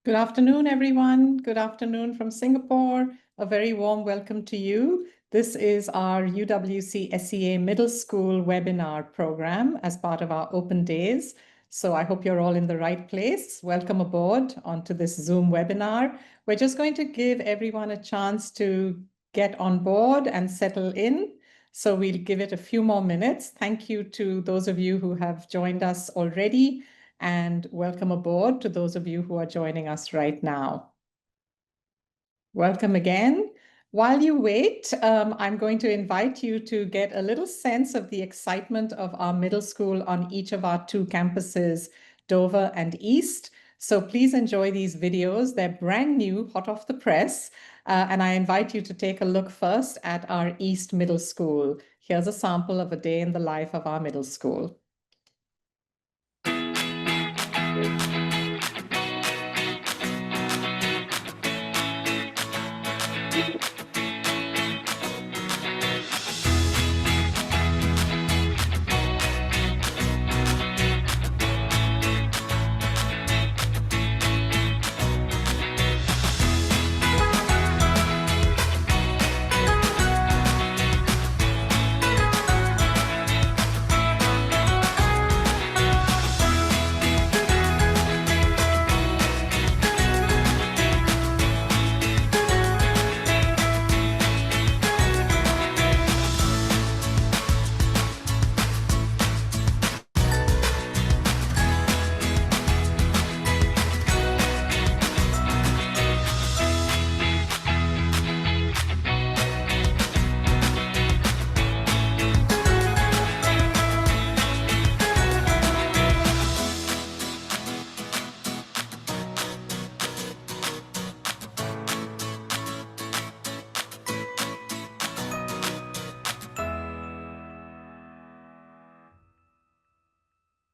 Good afternoon, everyone. Good afternoon from Singapore. A very warm welcome to you. This is our UWC SEA Middle School webinar program as part of our open days. So I hope you're all in the right place. Welcome aboard onto this Zoom webinar. We're just going to give everyone a chance to get on board and settle in. So we'll give it a few more minutes. Thank you to those of you who have joined us already, and welcome aboard to those of you who are joining us right now. Welcome again. While you wait, I'm going to invite you to get a little sense of the excitement of our middle school on each of our two campuses, Dover and East. So please enjoy these videos. They're brand new, hot off the press. And I invite you to take a look first at our East Middle School. Here's a sample of a day in the life of our middle school.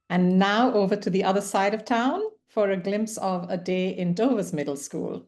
And now over to the other side of town for a glimpse of a day in Dover's middle school.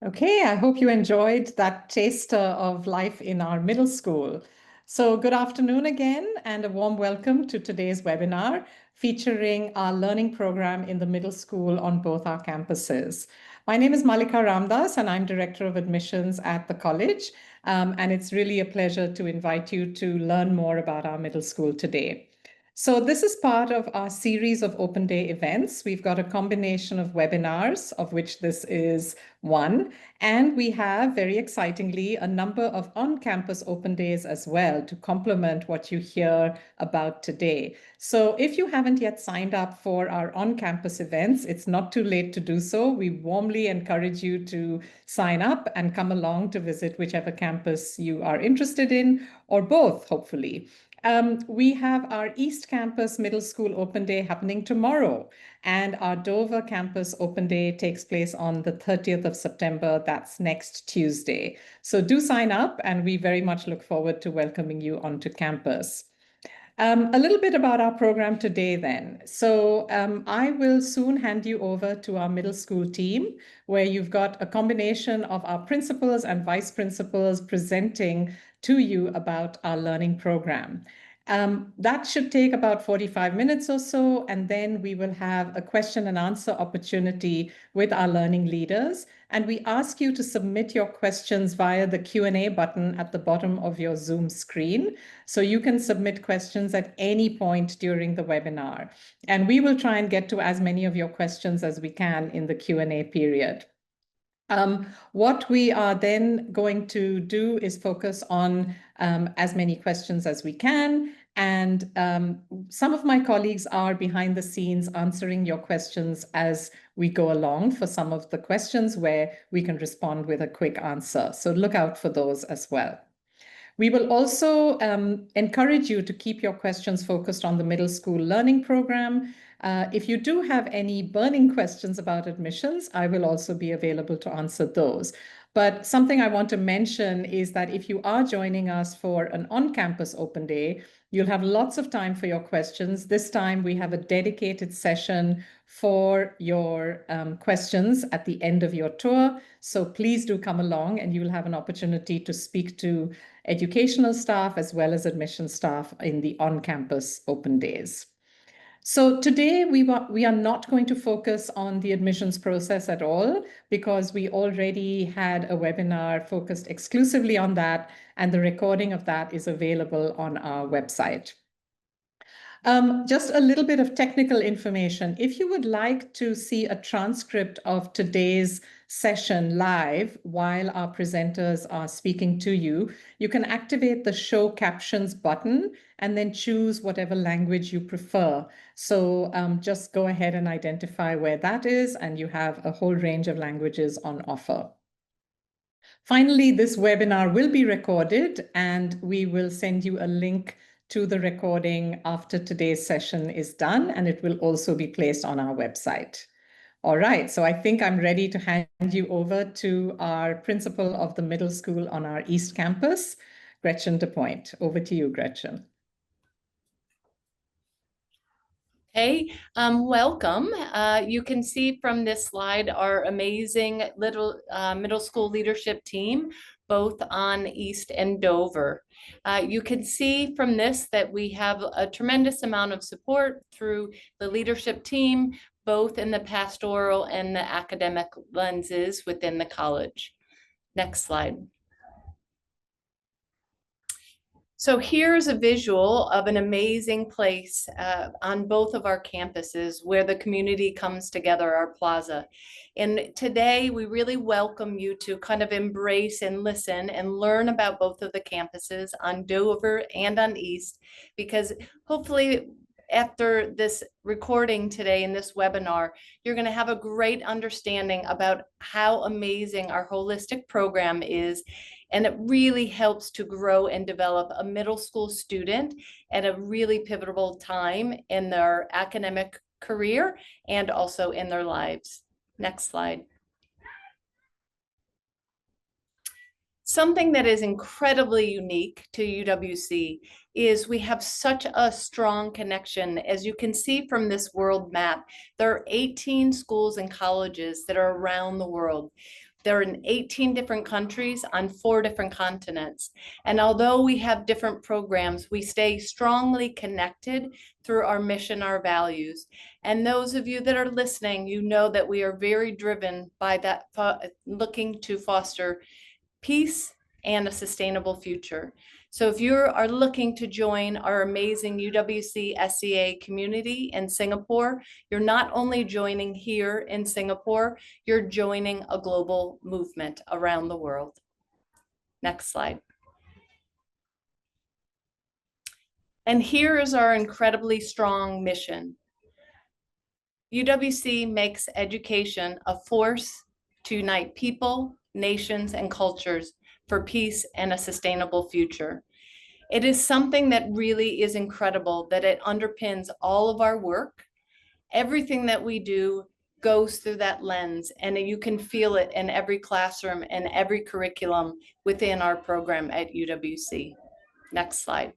Okay, I hope you enjoyed that taster of life in our middle school. So good afternoon again, and a warm welcome to today's webinar featuring our learning program in the middle school on both our campuses. My name is Malika Ramdas, and I'm Director of Admissions at the college. And it's really a pleasure to invite you to learn more about our middle school today. So this is part of our series of open day events. We've got a combination of webinars, of which this is one, and we have, very excitingly, a number of on-campus open days as well to complement what you hear about today. So if you haven't yet signed up for our on-campus events, it's not too late to do so. We warmly encourage you to sign up and come along to visit whichever campus you are interested in, or both, hopefully. We have our East Campus Middle School Open Day happening tomorrow, and our Dover Campus Open Day takes place on the 30th of September. That's next Tuesday. So do sign up, and we very much look forward to welcoming you onto campus. A little bit about our program today then. So I will soon hand you over to our middle school team, where you've got a combination of our principals and vice principals presenting to you about our learning program. That should take about 45 minutes or so, and then we will have a question and answer opportunity with our learning leaders. And we ask you to submit your questions via the Q&A button at the bottom of your Zoom screen. So you can submit questions at any point during the webinar. And we will try and get to as many of your questions as we can in the Q&A period. What we are then going to do is focus on as many questions as we can. And some of my colleagues are behind the scenes answering your questions as we go along for some of the questions where we can respond with a quick answer. So look out for those as well. We will also encourage you to keep your questions focused on the middle school learning program. If you do have any burning questions about admissions, I will also be available to answer those. But something I want to mention is that if you are joining us for an on-campus open day, you'll have lots of time for your questions. This time we have a dedicated session for your questions at the end of your tour. So please do come along and you'll have an opportunity to speak to educational staff as well as admission staff in the on-campus open days. So today we are not going to focus on the admissions process at all because we already had a webinar focused exclusively on that, and the recording of that is available on our website. Just a little bit of technical information. If you would like to see a transcript of today's session live while our presenters are speaking to you, you can activate the show captions button and then choose whatever language you prefer. So just go ahead and identify where that is, and you have a whole range of languages on offer. Finally, this webinar will be recorded, and we will send you a link to the recording after today's session is done, and it will also be placed on our website. All right, so I think I'm ready to hand you over to our principal of the middle school on our East Campus, Gretchen DePoint. Over to you, Gretchen. Hey, welcome. You can see from this slide our amazing middle school leadership team, both on East and Dover. You can see from this that we have a tremendous amount of support through the leadership team, both in the pastoral and the academic lenses within the college. Next slide. So here's a visual of an amazing place on both of our campuses where the community comes together, our plaza. And today we really welcome you to kind of embrace and listen and learn about both of the campuses on Dover and on East, because hopefully after this recording today in this webinar, you're going to have a great understanding about how amazing our holistic program is. And it really helps to grow and develop a middle school student at a really pivotal time in their academic career and also in their lives. Next slide. Something that is incredibly unique to UWC is we have such a strong connection. As you can see from this world map, there are 18 schools and colleges that are around the world. They're in 18 different countries on 4 different continents. And although we have different programs, we stay strongly connected through our mission, our values. And those of you that are listening, you know that we are very driven by that, looking to foster peace and a sustainable future. So if you are looking to join our amazing UWC SEA community in Singapore, you're not only joining here in Singapore, you're joining a global movement around the world. Next slide. And here is our incredibly strong mission. UWC makes education a force to unite people, nations, and cultures for peace and a sustainable future. It is something that really is incredible, that it underpins all of our work. Everything that we do goes through that lens, and you can feel it in every classroom and every curriculum within our program at UWC. Next slide.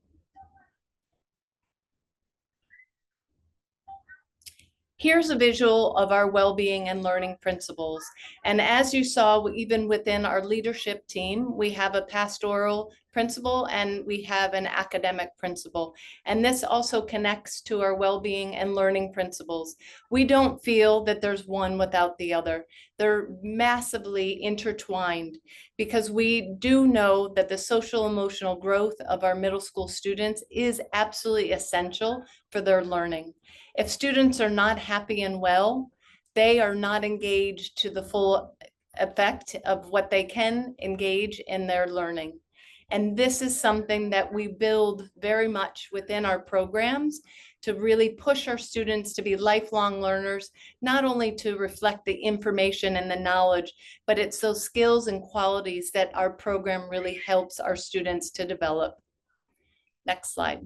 Here's a visual of our well-being and learning principles. And as you saw, even within our leadership team, we have a pastoral principal and we have an academic principal. And this also connects to our well-being and learning principles. We don't feel that there's one without the other. They're massively intertwined because we do know that the social emotional growth of our middle school students is absolutely essential for their learning. If students are not happy and well, they are not engaged to the full effect of what they can engage in their learning. And this is something that we build very much within our programs to really push our students to be lifelong learners, not only to reflect the information and the knowledge, but it's those skills and qualities that our program really helps our students to develop. Next slide.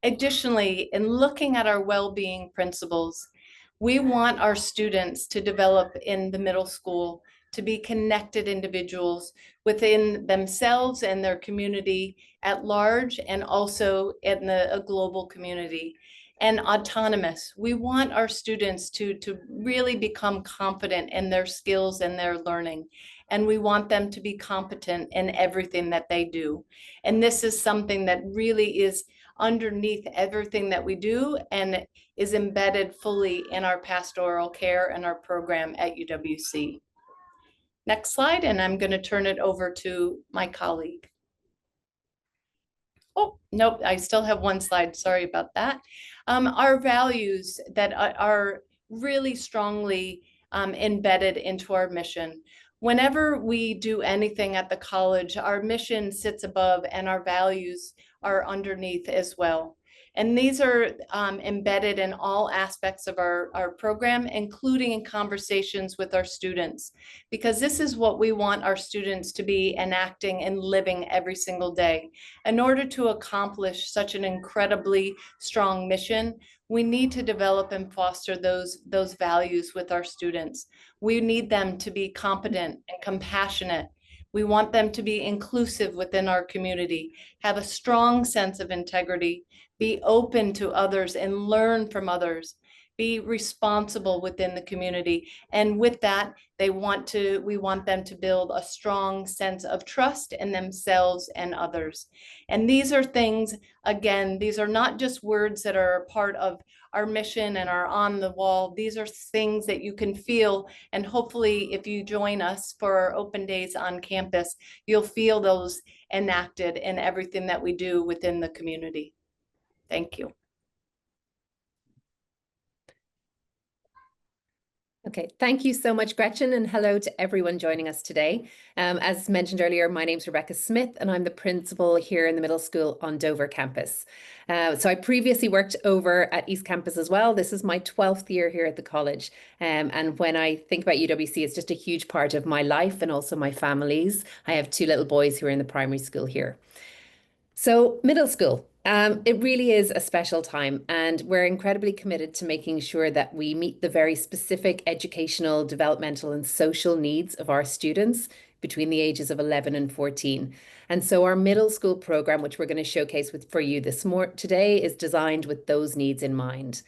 Additionally, in looking at our well-being principles, we want our students to develop in the middle school to be connected individuals within themselves and their community at large, and also in a global community. And autonomous. We want our students to really become confident in their skills and their learning. And we want them to be competent in everything that they do. And this is something that really is underneath everything that we do and is embedded fully in our pastoral care and our program at UWC. Next slide, and I'm going to turn it over to my colleague. Oh, nope, I still have one slide. Sorry about that. Our values that are really strongly embedded into our mission. Whenever we do anything at the college, our mission sits above and our values are underneath as well. And these are embedded in all aspects of our program, including in conversations with our students, because this is what we want our students to be enacting and living every single day. In order to accomplish such an incredibly strong mission, we need to develop and foster those values with our students. We need them to be competent and compassionate. We want them to be inclusive within our community, have a strong sense of integrity, be open to others and learn from others, be responsible within the community. And with that, we want them to build a strong sense of trust in themselves and others. And these are things, again, these are not just words that are a part of our mission and are on the wall. These are things that you can feel. And hopefully, if you join us for our open days on campus, you'll feel those enacted in everything that we do within the community. Thank you. Okay, thank you so much, Gretchen, and hello to everyone joining us today. As mentioned earlier, my name's Rebecca Smith, and I'm the principal here in the middle school on Dover campus. So I previously worked over at East Campus as well. This is my 12th year here at the college. And when I think about UWC, it's just a huge part of my life and also my family's. I have two little boys who are in the primary school here. So middle school, it really is a special time, and we're incredibly committed to making sure that we meet the very specific educational, developmental, and social needs of our students between the ages of 11 and 14. And so our middle school program, which we're going to showcase for you today, is designed with those needs in mind.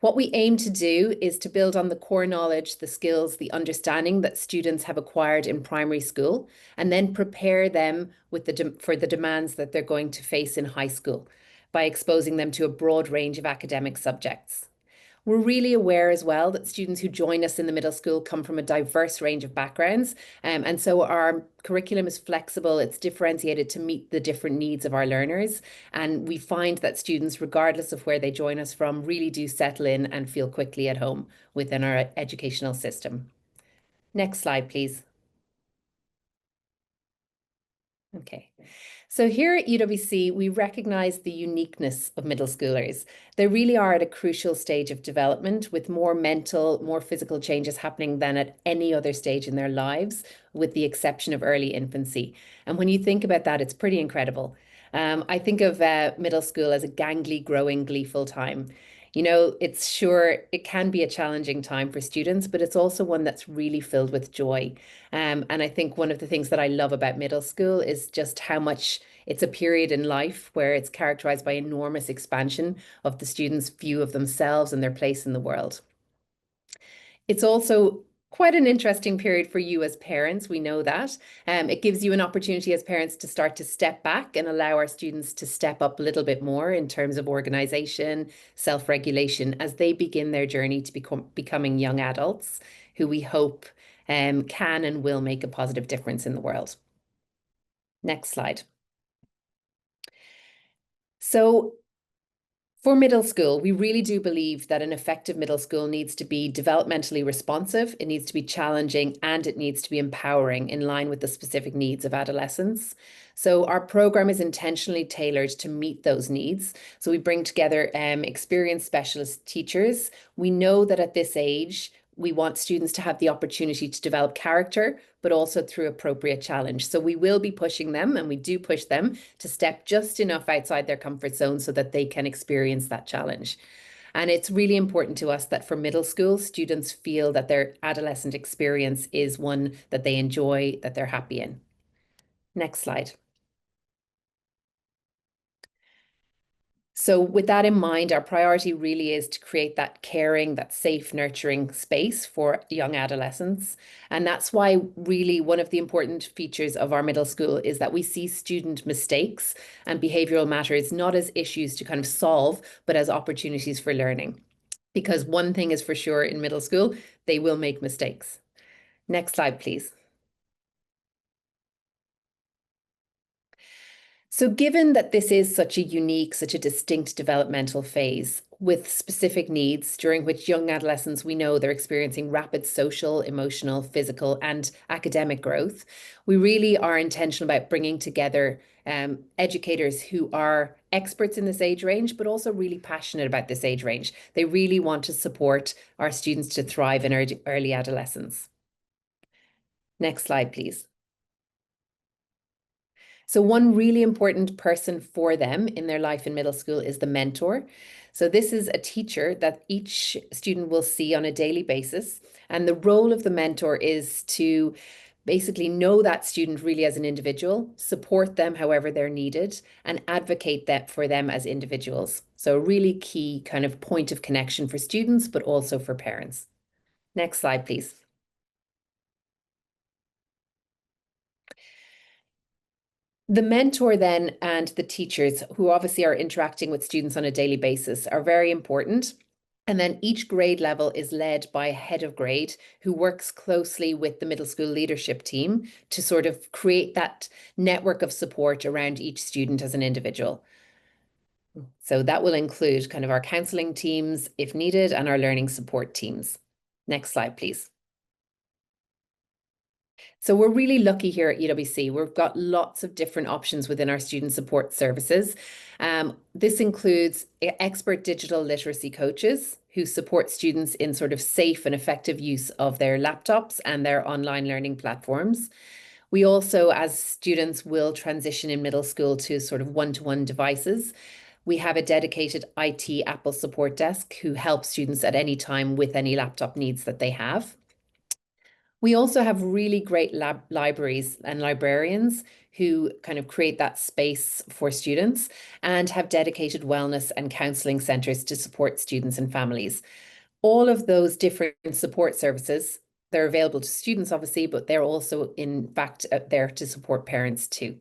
What we aim to do is to build on the core knowledge, the skills, the understanding that students have acquired in primary school, and then prepare them for the demands that they're going to face in high school by exposing them to a broad range of academic subjects. We're really aware as well that students who join us in the middle school come from a diverse range of backgrounds. And so our curriculum is flexible, it's differentiated to meet the different needs of our learners. And we find that students, regardless of where they join us from, really do settle in and feel quickly at home within our educational system. Next slide, please. Okay. So here at UWC, we recognise the uniqueness of middle schoolers. They really are at a crucial stage of development with more mental, more physical changes happening than at any other stage in their lives, with the exception of early infancy. And when you think about that, it's pretty incredible. I think of middle school as a gangly, growing, gleeful time. You know, it can be a challenging time for students, but it's also one that's really filled with joy. And I think one of the things that I love about middle school is just how much it's a period in life where it's characterized by enormous expansion of the students' view of themselves and their place in the world. It's also quite an interesting period for you as parents. We know that. It gives you an opportunity as parents to start to step back and allow our students to step up a little bit more in terms of organization, self-regulation, as they begin their journey to becoming young adults who we hope can and will make a positive difference in the world. Next slide. So For middle school, we really do believe that an effective middle school needs to be developmentally responsive, it needs to be challenging, and it needs to be empowering in line with the specific needs of adolescents. So our program is intentionally tailored to meet those needs. So we bring together experienced specialist teachers. We know that at this age, we want students to have the opportunity to develop character, but also through appropriate challenge. So we will be pushing them, and we do push them to step just enough outside their comfort zone so that they can experience that challenge. And it's really important to us that for middle school, students feel that their adolescent experience is one that they enjoy, that they're happy in. Next slide. So with that in mind, our priority really is to create that caring, that safe, nurturing space for young adolescents. And that's why really one of the important features of our middle school is that we see student mistakes and behavioral matters not as issues to kind of solve, but as opportunities for learning. Because one thing is for sure in middle school, they will make mistakes. Next slide, please. So given that this is such a unique, such a distinct developmental phase with specific needs during which young adolescents, we know they're experiencing rapid social, emotional, physical, and academic growth, we really are intentional about bringing together educators who are experts in this age range, but also really passionate about this age range. They really want to support our students to thrive in early adolescence. Next slide, please. So one really important person for them in their life in middle school is the mentor. So this is a teacher that each student will see on a daily basis. And the role of the mentor is to basically know that student really as an individual, support them however they're needed, and advocate that for them as individuals. So a really key kind of point of connection for students, but also for parents. Next slide, please. The mentor then and the teachers who obviously are interacting with students on a daily basis are very important. And then each grade level is led by a head of grade who works closely with the middle school leadership team to sort of create that network of support around each student as an individual. So that will include kind of our counselling teams if needed and our learning support teams. Next slide, please. So we're really lucky here at UWC. We've got lots of different options within our student support services. This includes expert digital literacy coaches who support students in sort of safe and effective use of their laptops and their online learning platforms. We also, as students will transition in middle school to sort of one-to-one devices, we have a dedicated IT Apple support desk who helps students at any time with any laptop needs that they have. We also have really great libraries and librarians who kind of create that space for students and have dedicated wellness and counselling centres to support students and families. All of those different support services, they're available to students, obviously, but they're also, in fact, there to support parents too.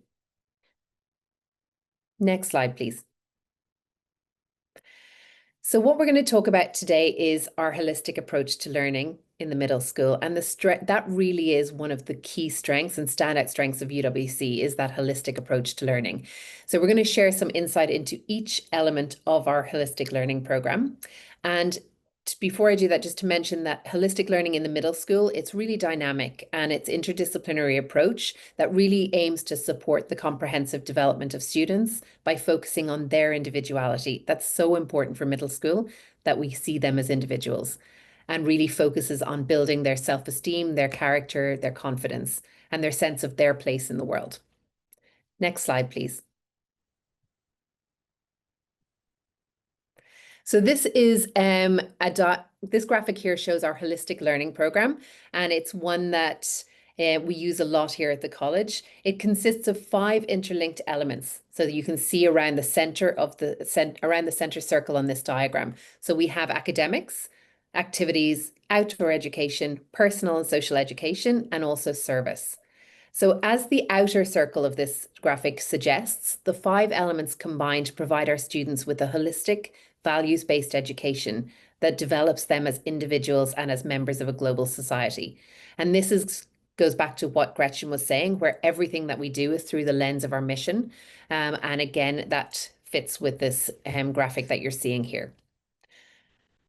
Next slide, please. So what we're going to talk about today is our holistic approach to learning in the middle school. And that really is one of the key strengths and standout strengths of UWC is that holistic approach to learning. So we're going to share some insight into each element of our holistic learning program. And before I do that, just to mention that holistic learning in the middle school, it's really dynamic and it's interdisciplinary approach that really aims to support the comprehensive development of students by focusing on their individuality. That's so important for middle school that we see them as individuals and really focuses on building their self-esteem, their character, their confidence, and their sense of their place in the world. Next slide, please. So this is this graphic here shows our holistic learning program, and it's one that we use a lot here at the college. It consists of 5 interlinked elements, so that you can see around the center of around the center circle on this diagram. So we have academics, activities, outdoor education, personal and social education, and also service. So as the outer circle of this graphic suggests, the 5 elements combine to provide our students with a holistic, values-based education that develops them as individuals and as members of a global society. And this goes back to what Gretchen was saying, where everything that we do is through the lens of our mission. And again, that fits with this graphic that you're seeing here.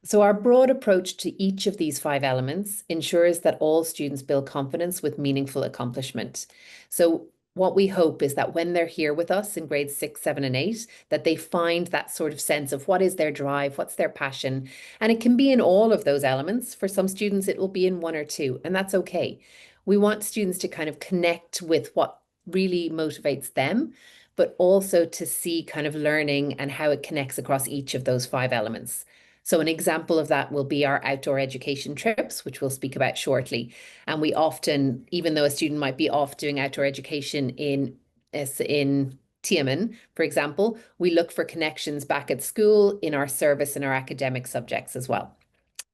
So our broad approach to each of these 5 elements ensures that all students build confidence with meaningful accomplishment. So what we hope is that when they're here with us in grades 6, 7, and 8, that they find that sort of sense of what is their drive, what's their passion. And it can be in all of those elements. For some students, it will be in 1 or 2, and that's okay. We want students to kind of connect with what really motivates them, but also to see kind of learning and how it connects across each of those 5 elements. So an example of that will be our outdoor education trips, which we'll speak about shortly. And we often, even though a student might be off doing outdoor education in Tiaman, for example, we look for connections back at school in our service and our academic subjects as well.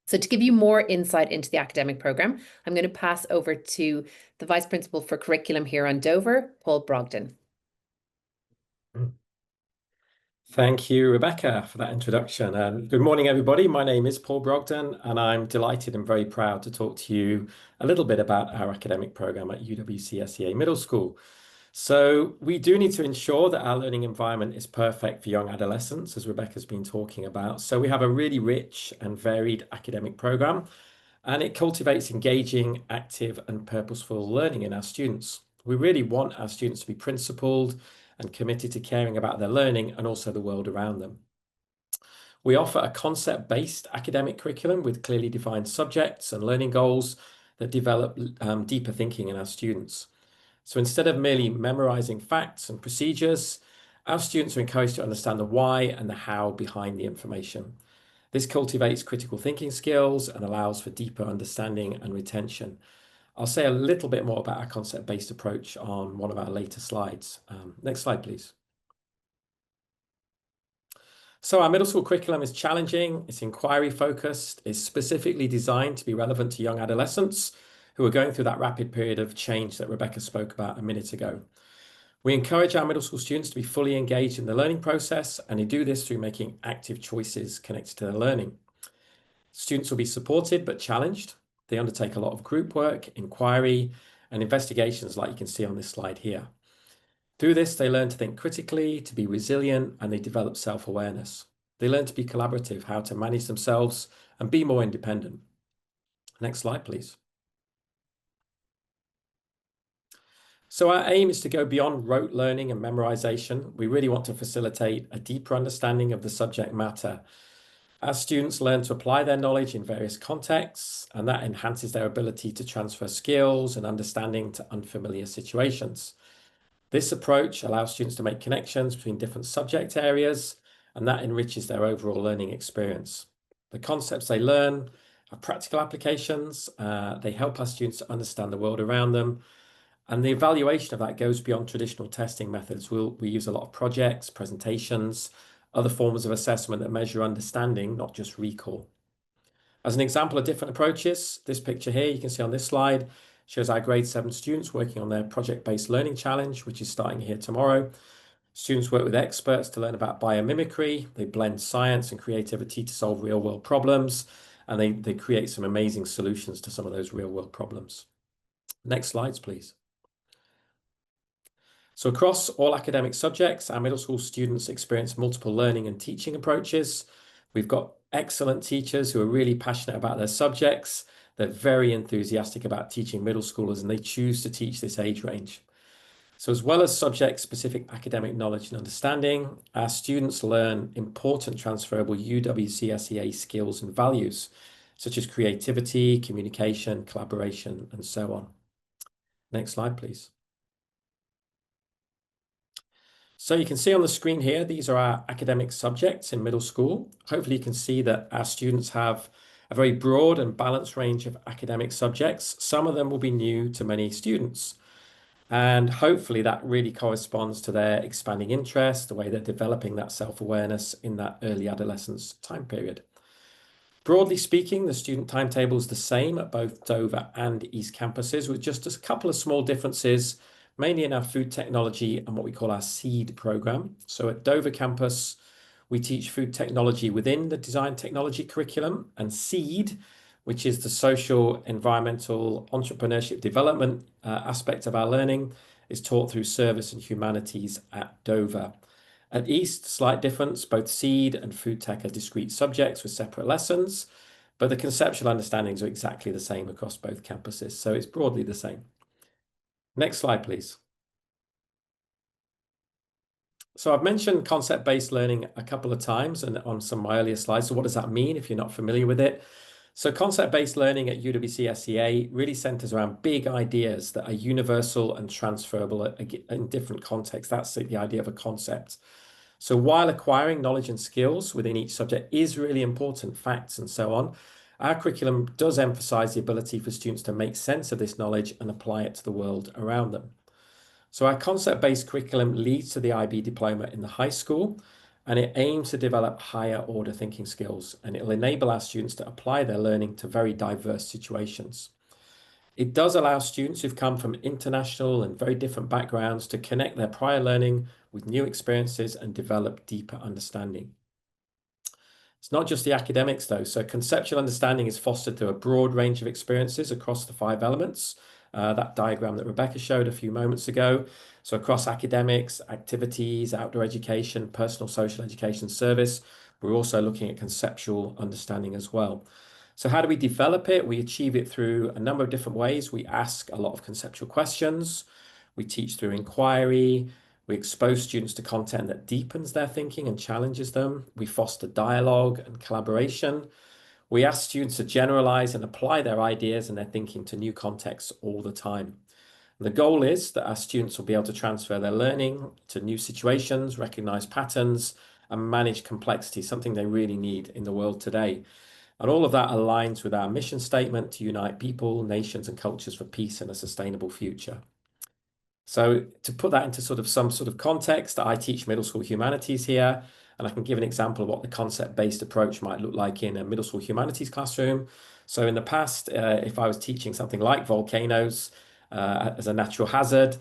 So to give you more insight into the academic programme, I'm going to pass over to the Vice Principal for Curriculum here on Dover, Paul Brogden. Thank you, Rebecca, for that introduction. And good morning, everybody. My name is Paul Brogden, and I'm delighted and very proud to talk to you a little bit about our academic programme at Uwcsea Middle School. So we do need to ensure that our learning environment is perfect for young adolescents, as Rebecca's been talking about. So we have a really rich and varied academic programme, and it cultivates engaging, active and purposeful learning in our students. We really want our students to be principled and committed to caring about their learning and also the world around them. We offer a concept-based academic curriculum with clearly defined subjects and learning goals that develop deeper thinking in our students. So instead of merely memorizing facts and procedures, our students are encouraged to understand the why and the how behind the information. This cultivates critical thinking skills and allows for deeper understanding and retention. I'll say a little bit more about our concept-based approach on one of our later slides. Next slide, please. So our middle school curriculum is challenging, it's inquiry focused, it's specifically designed to be relevant to young adolescents who are going through that rapid period of change that Rebecca spoke about a minute ago. We encourage our middle school students to be fully engaged in the learning process, and they do this through making active choices connected to their learning. Students will be supported but challenged. They undertake a lot of group work, inquiry, and investigations like you can see on this slide here. Through this, they learn to think critically, to be resilient, and they develop self-awareness. They learn to be collaborative, how to manage themselves and be more independent. Next slide, please. So our aim is to go beyond rote learning and memorization. We really want to facilitate a deeper understanding of the subject matter. Our students learn to apply their knowledge in various contexts, and that enhances their ability to transfer skills and understanding to unfamiliar situations. This approach allows students to make connections between different subject areas, and that enriches their overall learning experience. The concepts they learn are practical applications. They help our students to understand the world around them, and the evaluation of that goes beyond traditional testing methods. We use a lot of projects, presentations, other forms of assessment that measure understanding, not just recall. As an example of different approaches, this picture here you can see on this slide shows our grade 7 students working on their project-based learning challenge, which is starting here tomorrow. Students work with experts to learn about biomimicry. They blend science and creativity to solve real-world problems, and they create some amazing solutions to some of those real-world problems. Next slides, please. So across all academic subjects, our middle school students experience multiple learning and teaching approaches. We've got excellent teachers who are really passionate about their subjects. They're very enthusiastic about teaching middle schoolers, and they choose to teach this age range. So as well as subject-specific academic knowledge and understanding, our students learn important transferable UWCSEA skills and values, such as creativity, communication, collaboration, and so on. Next slide, please. So you can see on the screen here, these are our academic subjects in middle school. Hopefully you can see that our students have a very broad and balanced range of academic subjects. Some of them will be new to many students. And hopefully that really corresponds to their expanding interest, the way they're developing that self-awareness in that early adolescence time period. Broadly speaking, the student timetable is the same at both Dover and East campuses, with just a couple of small differences, mainly in our food technology and what we call our SEED program. So at Dover campus, we teach food technology within the design technology curriculum, and SEED, which is the social, environmental, entrepreneurship development aspect of our learning, is taught through service and humanities at Dover. At East, slight difference, both seed and food tech are discrete subjects with separate lessons, but the conceptual understandings are exactly the same across both campuses, so it's broadly the same. Next slide, please. So I've mentioned concept-based learning a couple of times and on some of my earlier slides. So what does that mean if you're not familiar with it? So concept-based learning at UWC-SEA really centers around big ideas that are universal and transferable in different contexts. That's the idea of a concept. So while acquiring knowledge and skills within each subject is really important, facts and so on, our curriculum does emphasize the ability for students to make sense of this knowledge and apply it to the world around them. So our concept-based curriculum leads to the IB diploma in the high school, and it aims to develop higher order thinking skills, and it'll enable our students to apply their learning to very diverse situations. It does allow students who've come from international and very different backgrounds to connect their prior learning with new experiences and develop deeper understanding. It's not just the academics though. So conceptual understanding is fostered through a broad range of experiences across the 5 elements. That diagram that Rebecca showed a few moments ago. So across academics, activities, outdoor education, personal social education service, we're also looking at conceptual understanding as well. So how do we develop it? We achieve it through a number of different ways. We ask a lot of conceptual questions. We teach through inquiry. We expose students to content that deepens their thinking and challenges them. We foster dialogue and collaboration. We ask students to generalize and apply their ideas and their thinking to new contexts all the time. And the goal is that our students will be able to transfer their learning to new situations, recognize patterns, and manage complexity, something they really need in the world today. And all of that aligns with our mission statement to unite people, nations, and cultures for peace and a sustainable future. So to put that into some sort of context, I teach middle school humanities here, and I can give an example of what the concept-based approach might look like in a middle school humanities classroom. So in the past, if I was teaching something like volcanoes as a natural hazard,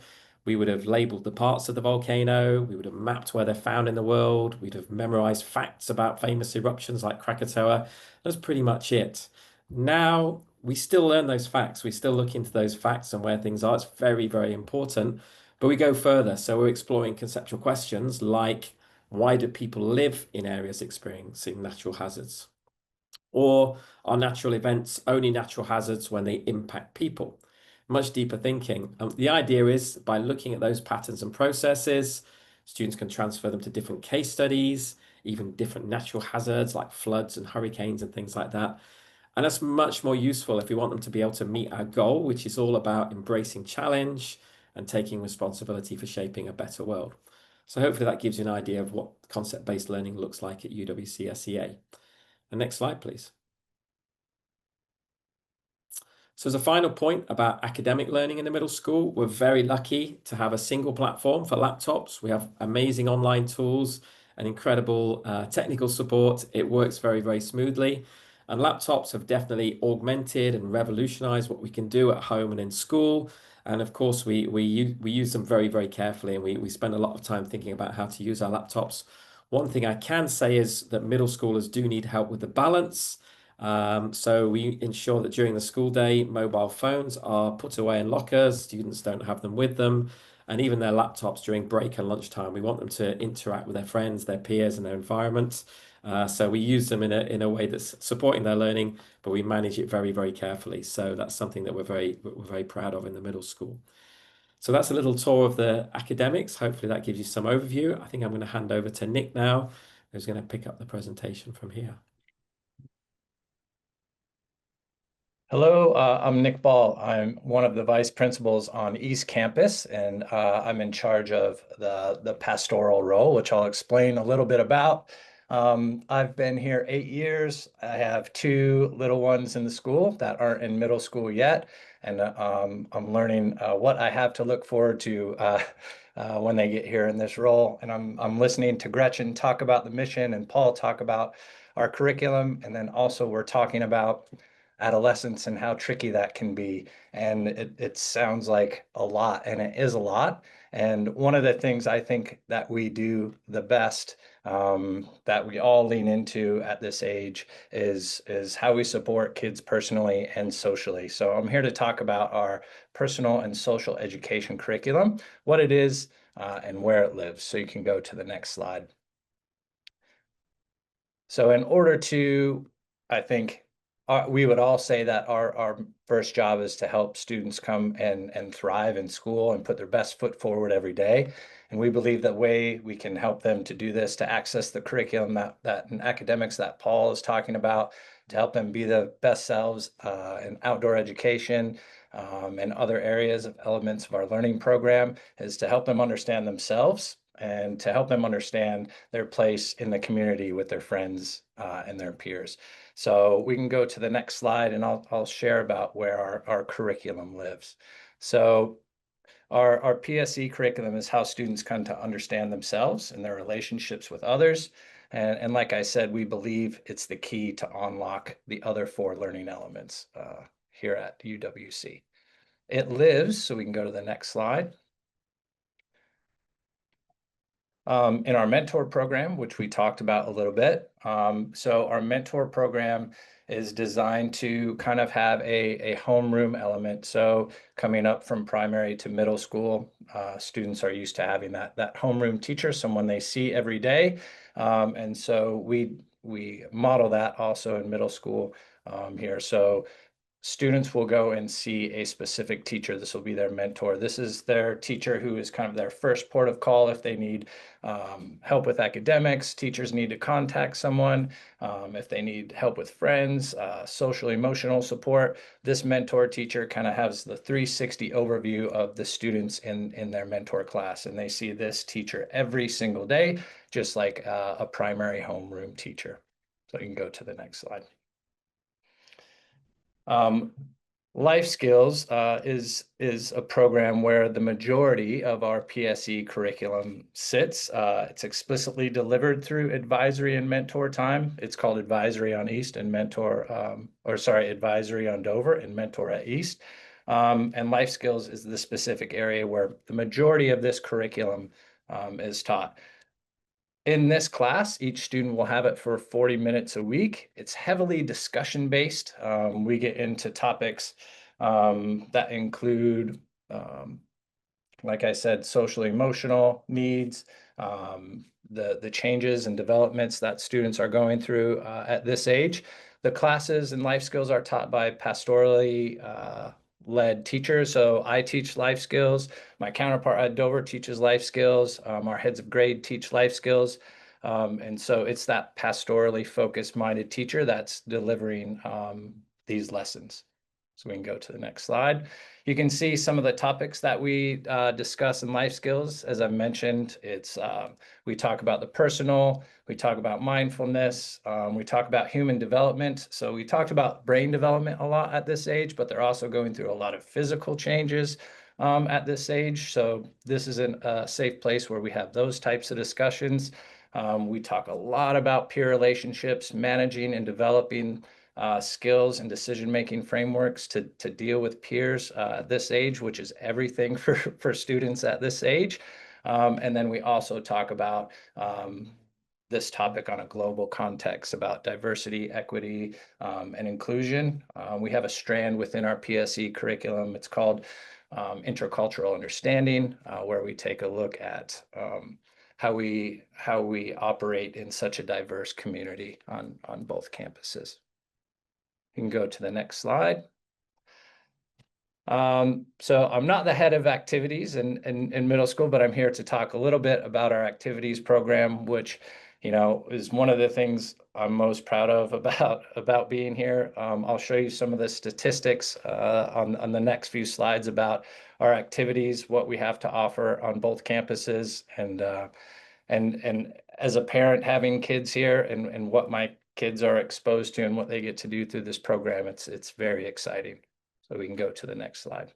we would have labeled the parts of the volcano, we would have mapped where they're found in the world, we'd have memorized facts about famous eruptions like Krakatoa. That's pretty much it. Now, we still learn those facts. We still look into those facts and where things are. It's very, very important. But we go further. So we're exploring conceptual questions like, why do people live in areas experiencing natural hazards? Or are natural events only natural hazards when they impact people? Much deeper thinking. The idea is by looking at those patterns and processes, students can transfer them to different case studies, even different natural hazards like floods and hurricanes and things like that. And that's much more useful if we want them to be able to meet our goal, which is all about embracing challenge and taking responsibility for shaping a better world. So hopefully that gives you an idea of what concept-based learning looks like at UWC-SEA. And next slide, please. So as a final point about academic learning in the middle school, we're very lucky to have a single platform for laptops. We have amazing online tools and incredible technical support. It works very, very smoothly. And laptops have definitely augmented and revolutionized what we can do at home and in school. And of course, we use them very, very carefully, and we spend a lot of time thinking about how to use our laptops. One thing I can say is that middle schoolers do need help with the balance. So we ensure that during the school day, mobile phones are put away in lockers, students don't have them with them, and even their laptops during break and lunchtime. We want them to interact with their friends, their peers, and their environment. So we use them in a way that's supporting their learning, but we manage it very, very carefully. So that's something that we're very proud of in the middle school. So that's a little tour of the academics. Hopefully that gives you some overview. I think I'm going to hand over to Nick now, who's going to pick up the presentation from here. Hello, I'm Nick Ball. I'm one of the vice principals on East Campus, and I'm in charge of the pastoral role, which I'll explain a little bit about. I've been here 8 years. I have 2 little ones in the school that aren't in middle school yet, and I'm learning what I have to look forward to when they get here in this role. And I'm listening to Gretchen talk about the mission and Paul talk about our curriculum, and then also we're talking about adolescence and how tricky that can be. And it sounds like a lot, and it is a lot. And one of the things I think that we do the best, that we all lean into at this age, is how we support kids personally and socially. So I'm here to talk about our personal and social education curriculum, what it is, and where it lives. So you can go to the next slide. So in order to, I think, we would all say that our first job is to help students come and thrive in school and put their best foot forward every day. And we believe that way we can help them to do this, to access the curriculum that in academics that Paul is talking about, to help them be the best selves in outdoor education and other areas of elements of our learning program, is to help them understand themselves and to help them understand their place in the community with their friends and their peers. So we can go to the next slide, and I'll share about where our curriculum lives. So our PSE curriculum is how students come to understand themselves and their relationships with others. And like I said, we believe it's the key to unlock the other 4 learning elements here at UWC. It lives, so we can go to the next slide. In our mentor program, which we talked about a little bit. So our mentor program is designed to kind of have a homeroom element. So coming up from primary to middle school, students are used to having that homeroom teacher, someone they see every day. And so we model that also in middle school here. So students will go and see a specific teacher. This will be their mentor. This is their teacher who is kind of their first port of call if they need help with academics. Teachers need to contact someone. If they need help with friends, social emotional support, this mentor teacher kind of has the 360 overview of the students in their mentor class. And they see this teacher every single day, just like a primary homeroom teacher. So you can go to the next slide. Life Skills is a program where the majority of our PSE curriculum sits. It's explicitly delivered through advisory and mentor time. It's called Advisory on East and Mentor, Advisory on Dover and Mentor at East. And Life Skills is the specific area where the majority of this curriculum is taught. In this class, each student will have it for 40 minutes a week. It's heavily discussion based. We get into topics that include, like I said, social emotional needs, the changes and developments that students are going through at this age. The classes in life skills are taught by pastorally led teachers. So I teach life skills. My counterpart at Dover teaches life skills. Our heads of grade teach life skills. And so it's that pastorally focused minded teacher that's delivering these lessons. So we can go to the next slide. You can see some of the topics that we discuss in life skills. As I've mentioned, it's we talk about the personal, we talk about mindfulness, we talk about human development. So we talked about brain development a lot at this age, but they're also going through a lot of physical changes at this age. So this is a safe place where we have those types of discussions. We talk a lot about peer relationships, managing and developing skills and decision-making frameworks to deal with peers at this age, which is everything for students at this age. And then we also talk about this topic on a global context about diversity, equity, and inclusion. We have a strand within our PSE curriculum. It's called intercultural understanding, where we take a look at how we operate in such a diverse community on both campuses. You can go to the next slide. So I'm not the head of activities in middle school, but I'm here to talk a little bit about our activities program, which, you know, is one of the things I'm most proud of about being here. I'll show you some of the statistics on the next few slides about our activities, what we have to offer on both campuses, and as a parent having kids here and what my kids are exposed to and what they get to do through this program, it's very exciting. So we can go to the next slide.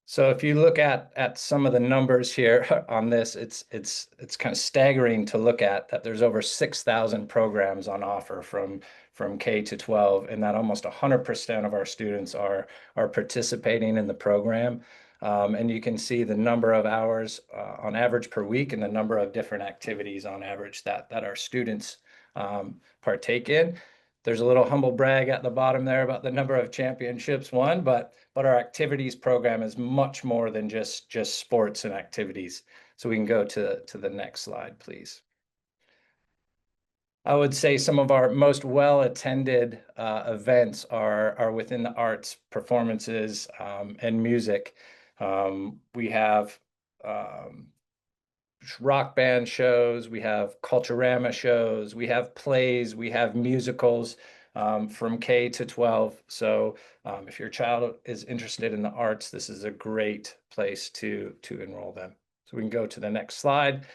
So if you look at some of the numbers here on this, it's kind of staggering to look at that there's over 6,000 programs on offer from K to 12, and that almost 100% of our students are participating in the program. And you can see the number of hours on average per week and the number of different activities on average that our students partake in. There's a little humble brag at the bottom there about the number of championships won, but our activities program is much more than just sports and activities. So we can go to the next slide, please. I would say some of our most well-attended events are within the arts, performances, and music. We have rock band shows, we have Culturama shows, we have plays, we have musicals from K to 12. So if your child is interested in the arts, this is a great place to enroll them. So we can go to the next slide.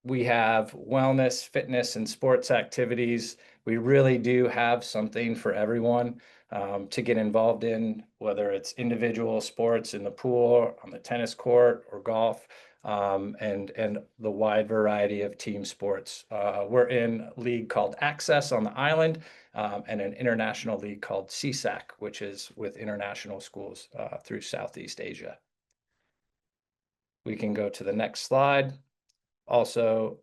We have wellness, fitness, and sports activities. We really do have something for everyone to get involved in, whether it's individual sports in the pool, on the tennis court, or golf, and the wide variety of team sports. We're in a league called Access on the island, and an international league called CSAC, which is with international schools through Southeast Asia. We can go to the next slide. Also,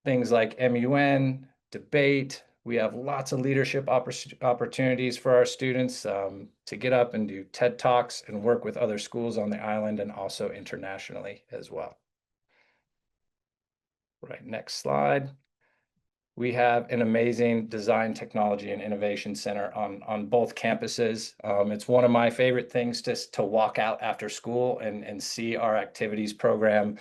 things like MUN, debate. We have lots of leadership opportunities for our students to get up and do TED Talks and work with other schools on the island and also internationally as well. Right, next slide. We have an amazing design, technology, and innovation center on both campuses. It's one of my favorite things just to walk out after school and see our activities program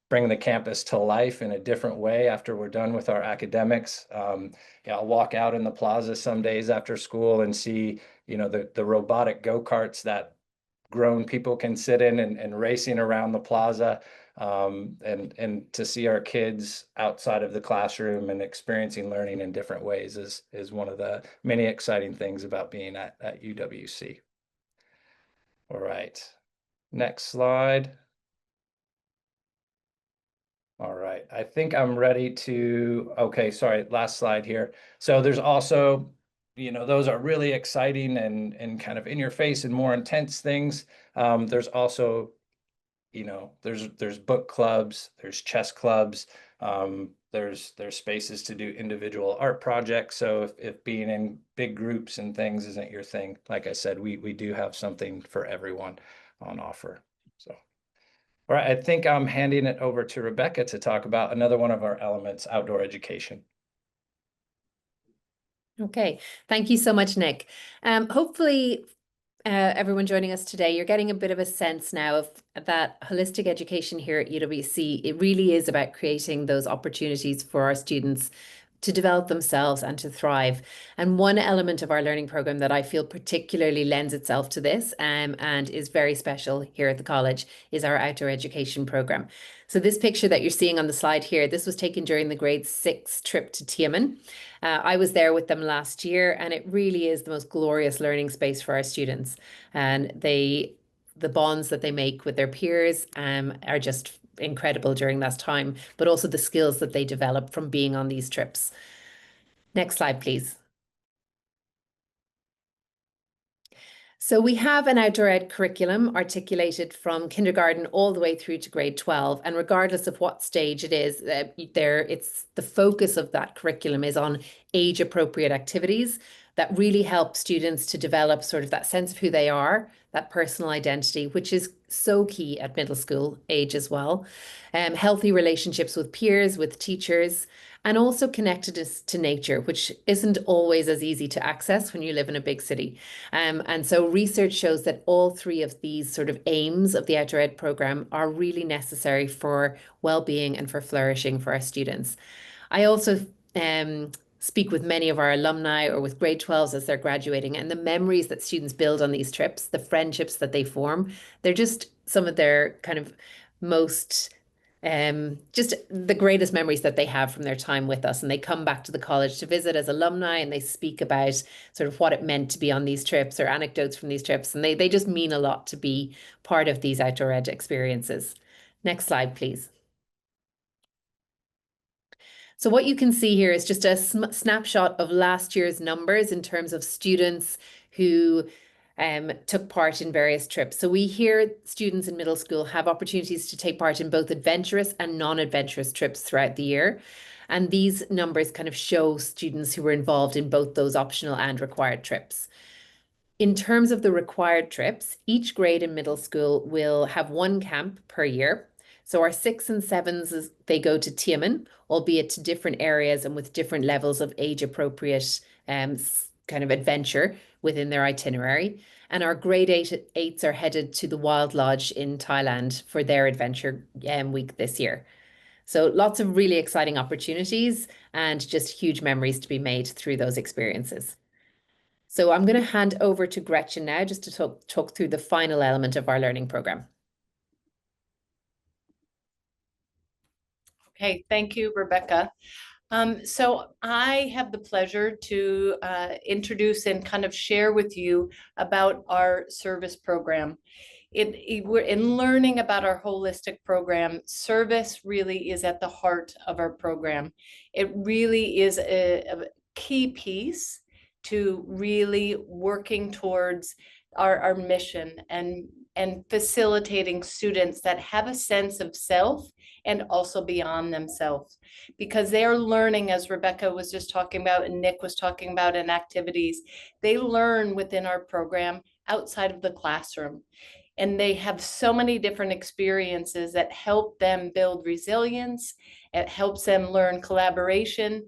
bring the campus to life in a different way after we're done with our academics. I'll walk out in the plaza some days after school and see, the robotic go-karts that grown people can sit in and racing around the plaza. And to see our kids outside of the classroom and experiencing learning in different ways is one of the many exciting things about being at UWC. All right, next slide. All right, I think I'm ready to, okay, sorry, last slide here. So there's also, those are really exciting and kind of in your face and more intense things. There's also, there's book clubs, there's chess clubs, there's spaces to do individual art projects. So if being in big groups and things isn't your thing, like I said, we do have something for everyone on offer. So, all right, I think I'm handing it over to Rebecca to talk about another one of our elements, outdoor education. Okay, thank you so much, Nick. Hopefully, everyone joining us today, you're getting a bit of a sense now of that holistic education here at UWC. It really is about creating those opportunities for our students to develop themselves and to thrive. And one element of our learning program that I feel particularly lends itself to this and is very special here at the college is our outdoor education program. So this picture that you're seeing on the slide here, this was taken during the grade 6 trip to Tiamen. I was there with them last year, and it really is the most glorious learning space for our students. And the bonds that they make with their peers are just incredible during that time, but also the skills that they develop from being on these trips. Next slide, please. So we have an outdoor ed curriculum articulated from kindergarten all the way through to grade 12. And regardless of what stage it is, it's the focus of that curriculum is on age appropriate activities that really help students to develop sort of that sense of who they are, that personal identity, which is so key at middle school age as well. Healthy relationships with peers, with teachers, and also connectedness to nature, which isn't always as easy to access when you live in a big city. And so research shows that all three of these sort of aims of the outdoor ed program are really necessary for well-being and for flourishing for our students. I also speak with many of our alumni or with grade 12s as they're graduating, and the memories that students build on these trips, the friendships that they form, they're just some of their kind of most just the greatest memories that they have from their time with us. And they come back to the college to visit as alumni, and they speak about sort of what it meant to be on these trips or anecdotes from these trips. And they just mean a lot to be part of these outdoor ed experiences. Next slide, please. So what you can see here is just a snapshot of last year's numbers in terms of students who took part in various trips. So we hear students in middle school have opportunities to take part in both adventurous and non-adventurous trips throughout the year. And these numbers kind of show students who were involved in both those optional and required trips. In terms of the required trips, each grade in middle school will have one camp per year. So our 6s and 7s, they go to Tiamen, albeit to different areas and with different levels of age appropriate kind of adventure within their itinerary. And our grade 8s are headed to the Wild Lodge in Thailand for their adventure week this year. So lots of really exciting opportunities and just huge memories to be made through those experiences. So I'm going to hand over to Gretchen now just to talk through the final element of our learning program. Okay, thank you, Rebecca. So I have the pleasure to introduce and kind of share with you about our service program. We're in learning about our holistic program. Service really is at the heart of our program. It really is a key piece to really working towards our mission and facilitating students that have a sense of self and also beyond themselves, because they are learning, as Rebecca was just talking about and Nick was talking about, in activities. They learn within our program outside of the classroom. And they have so many different experiences that help them build resilience. It helps them learn collaboration.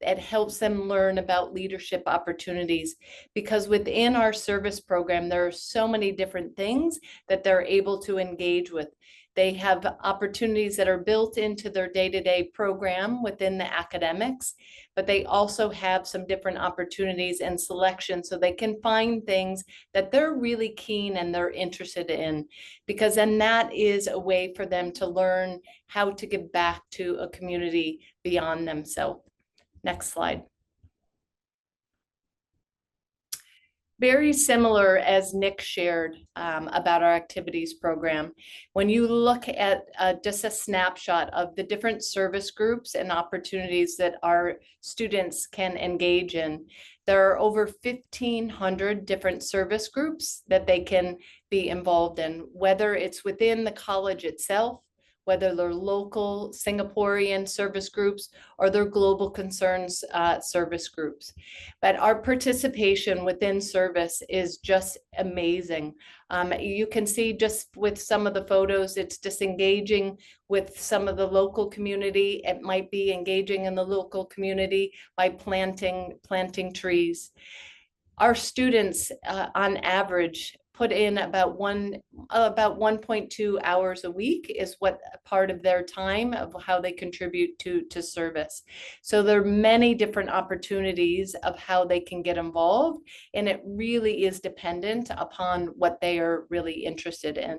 It helps them learn about leadership opportunities, because within our service program, there are so many different things that they're able to engage with. They have opportunities that are built into their day-to-day program within the academics, but they also have some different opportunities and selection so they can find things that they're really keen and they're interested in, because then that is a way for them to learn how to give back to a community beyond themselves. Next slide. Very similar as Nick shared about our activities program. When you look at just a snapshot of the different service groups and opportunities that our students can engage in, there are over 1,500 different service groups that they can be involved in, whether it's within the college itself, whether they're local Singaporean service groups or they're global concerns service groups. But our participation within service is just amazing. You can see just with some of the photos, it's just engaging with some of the local community. It might be engaging in the local community by planting trees. Our students on average put in about 1.2 hours a week is what part of their time of how they contribute to service. So there are many different opportunities of how they can get involved, and it really is dependent upon what they are really interested in.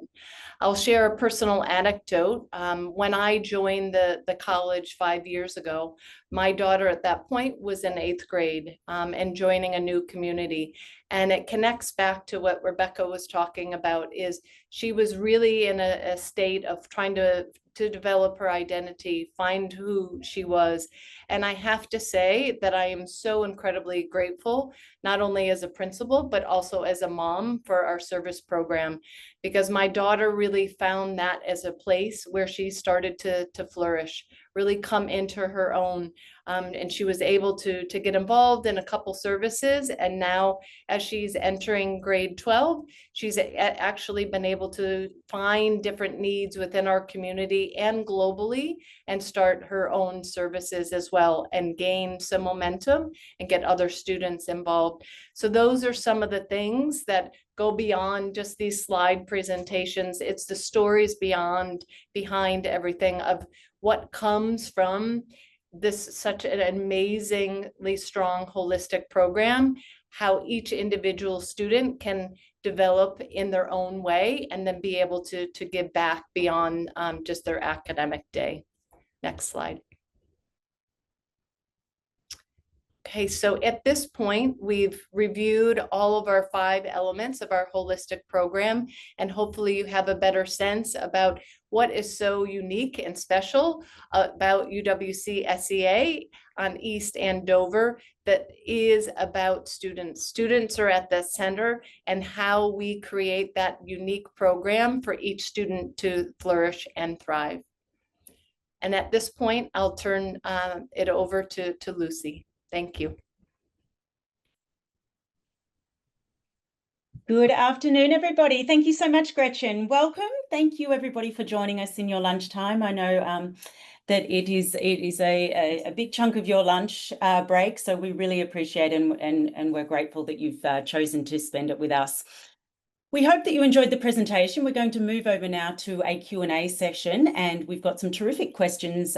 I'll share a personal anecdote. When I joined the college 5 years ago, my daughter at that point was in 8th grade and joining a new community. And it connects back to what Rebecca was talking about, is she was really in a state of trying to develop her identity, find who she was. And I have to say that I am so incredibly grateful, not only as a principal, but also as a mom for our service program, because my daughter really found that as a place where she started to flourish, really come into her own. And she was able to get involved in a couple services. And now as she's entering grade 12, she's actually been able to find different needs within our community and globally and start her own services as well and gain some momentum and get other students involved. So those are some of the things that go beyond just these slide presentations. It's the stories behind everything of what comes from this such an amazingly strong holistic program, how each individual student can develop in their own way and then be able to give back beyond just their academic day. Next slide. Okay, so at this point, we've reviewed all of our 5 elements of our holistic program, and hopefully you have a better sense about what is so unique and special about UWC-SEA on East Andover that is about students. Students are at the center, and how we create that unique program for each student to flourish and thrive. And at this point, I'll turn it over to Lucy. Thank you. Good afternoon, everybody. Thank you so much, Gretchen. Welcome. Thank you, everybody, for joining us in your lunchtime. I know that it is a big chunk of your lunch break, so we really appreciate it, and we're grateful that you've chosen to spend it with us. We hope that you enjoyed the presentation. We're going to move over now to a Q&A session, and we've got some terrific questions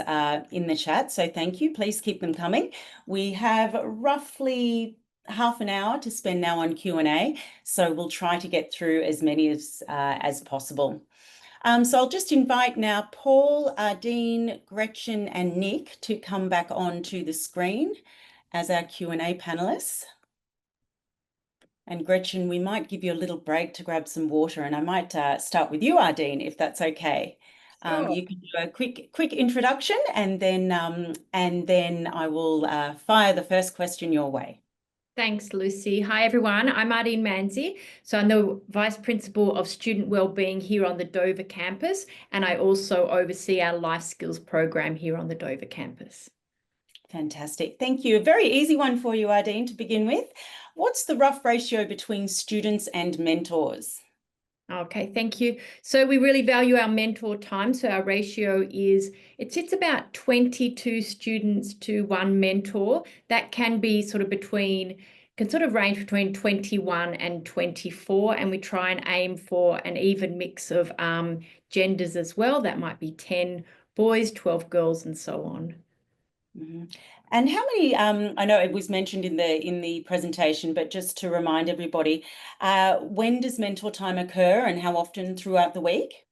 in the chat, so thank you. Please keep them coming. We have roughly half an hour to spend now on Q&A, so we'll try to get through as many as possible. So I'll just invite now Paul, Dean, Gretchen and Nick to come back onto the screen as our Q&A panelists. And Gretchen, we might give you a little break to grab some water, and I might start with you, Ardeen, if that's okay. Sure. You can do a quick introduction, and then I will fire the first question your way. Thanks, Lucy. Hi, everyone. I'm Ardeen Manzi. So I'm the Vice Principal of Student Wellbeing here on the Dover campus, and I also oversee our life skills program here on the Dover campus. Fantastic. Thank you. A very easy one for you, Ardeen, to begin with. What's the rough ratio between students and mentors? Okay, thank you. So we really value our mentor time. So our ratio it sits about 22 students to 1 mentor. That can be can sort of range between 21 and 24. And we try and aim for an even mix of genders as well. That might be 10 boys, 12 girls, and so on. Mm-hmm. And how many, I know it was mentioned in the presentation, but just to remind everybody, when does mentor time occur and how often throughout the week?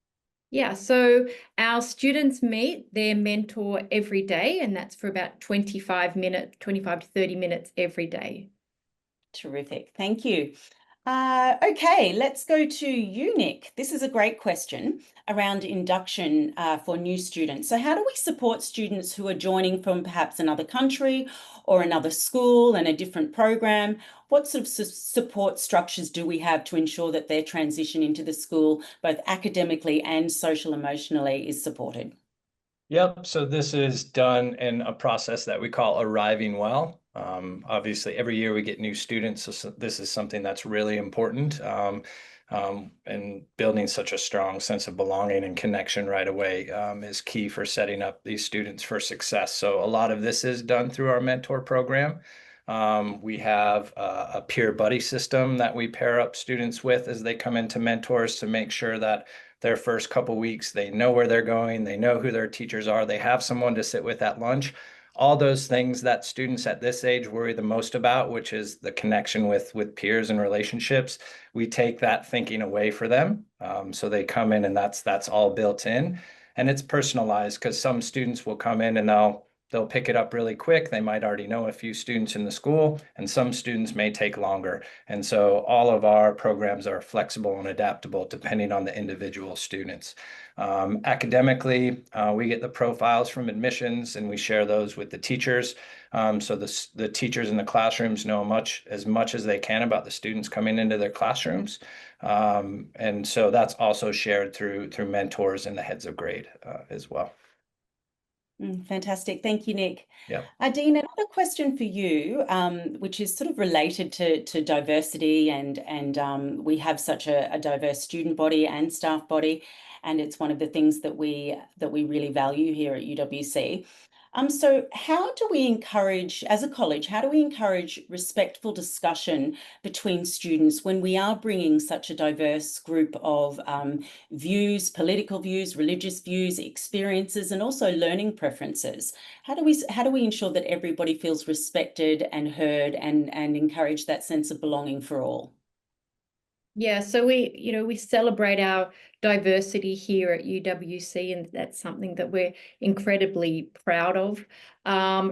Yeah, so our students meet their mentor every day, and that's for about 25 to 30 minutes every day. Terrific, thank you. Okay, let's go to you, Nick. This is a great question around induction for new students. So how do we support students who are joining from perhaps another country or another school and a different program? What sort of support structures do we have to ensure that their transition into the school, both academically and social emotionally, is supported? Yep, so this is done in a process that we call arriving well. Obviously, every year we get new students, so this is something that's really important. And building such a strong sense of belonging and connection right away is key for setting up these students for success. So a lot of this is done through our mentor program. We have a peer buddy system that we pair up students with as they come into mentors to make sure that their first couple weeks, they know where they're going, they know who their teachers are, they have someone to sit with at lunch. All those things that students at this age worry the most about, which is the connection with peers and relationships, we take that thinking away for them. So they come in and that's all built in. And it's personalized because some students will come in and they'll pick it up really quick. They might already know a few students in the school, and some students may take longer. And so all of our programs are flexible and adaptable depending on the individual students. Academically, we get the profiles from admissions and we share those with the teachers. So the teachers in the classrooms know as much as they can about the students coming into their classrooms. And so that's also shared through mentors and the heads of grade as well. Fantastic. Thank you, Nick. Yeah. Dean, another question for you, which is sort of related to diversity and we have such a diverse student body and staff body, and it's one of the things that we really value here at UWC. So how do we encourage, as a college, how do we encourage respectful discussion between students when we are bringing such a diverse group of views, political views, religious views, experiences, and also learning preferences? How do we ensure that everybody feels respected and heard and encourage that sense of belonging for all? Yeah, so we celebrate our diversity here at UWC, and that's something that we're incredibly proud of.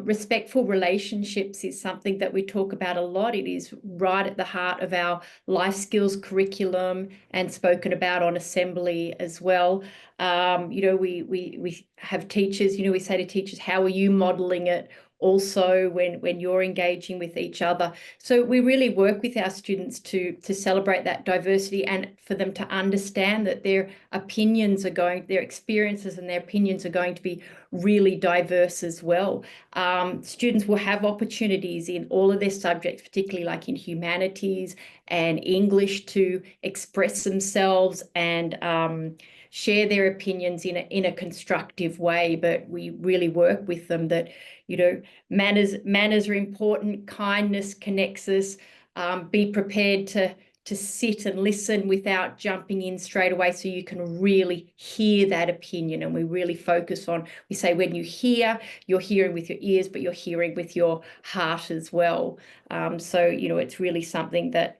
Respectful relationships is something that we talk about a lot. It is right at the heart of our life skills curriculum and spoken about on assembly as well. We have teachers, we say to teachers, how are you modeling it? Also when you're engaging with each other. So we really work with our students to celebrate that diversity and for them to understand that their experiences and their opinions are going to be really diverse as well. Students will have opportunities in all of their subjects, particularly like in humanities and English, to express themselves and share their opinions in a constructive way. But we really work with them that, you know, manners are important, kindness connects us. Be prepared to sit and listen without jumping in straight away, so you can really hear that opinion. And we really focus on, we say when you hear, you're hearing with your ears, but you're hearing with your heart as well. So, you know, it's really something that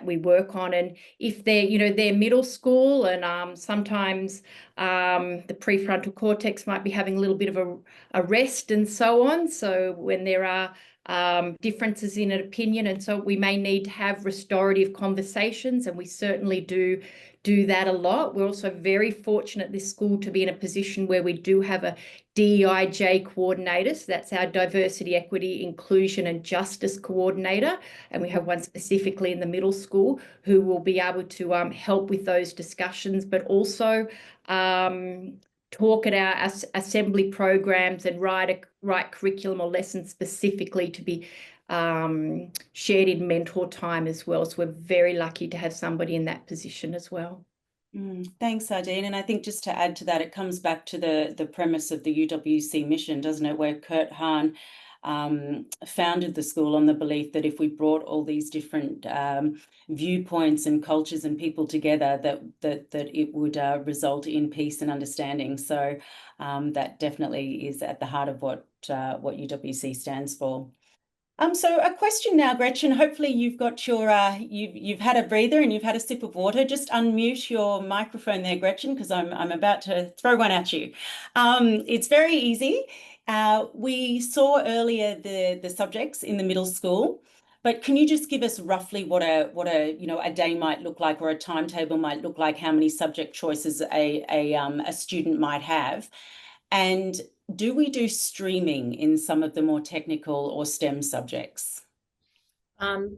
we work on. And if they're, you know, they're middle school, and sometimes the prefrontal cortex might be having a little bit of a rest and so on. So when there are differences in an opinion, and so we may need to have restorative conversations, and we certainly do that a lot. We're also very fortunate at this school to be in a position where we do have a DEIJ coordinator. So that's our diversity, equity, inclusion and justice coordinator, and we have one specifically in the middle school who will be able to help with those discussions, but also talk at our assembly programs and write curriculum or lessons specifically to be shared in mentor time as well. So we're very lucky to have somebody in that position as well. Thanks, Ardeen. And I think just to add to that, it comes back to the premise of the UWC mission, doesn't it, where Kurt Hahn founded the school on the belief that if we brought all these different viewpoints and cultures and people together, that it would result in peace and understanding. So that definitely is at the heart of what UWC stands for. So a question now, Gretchen. Hopefully you've got your you've had a breather and you've had a sip of water. Just unmute your microphone there, Gretchen, because I'm about to throw one at you. It's very easy. We saw earlier the subjects in the middle school, but can you just give us roughly what a you know, a day might look like, or a timetable might look like, how many subject choices a student might have? And do we do streaming in some of the more technical or STEM subjects?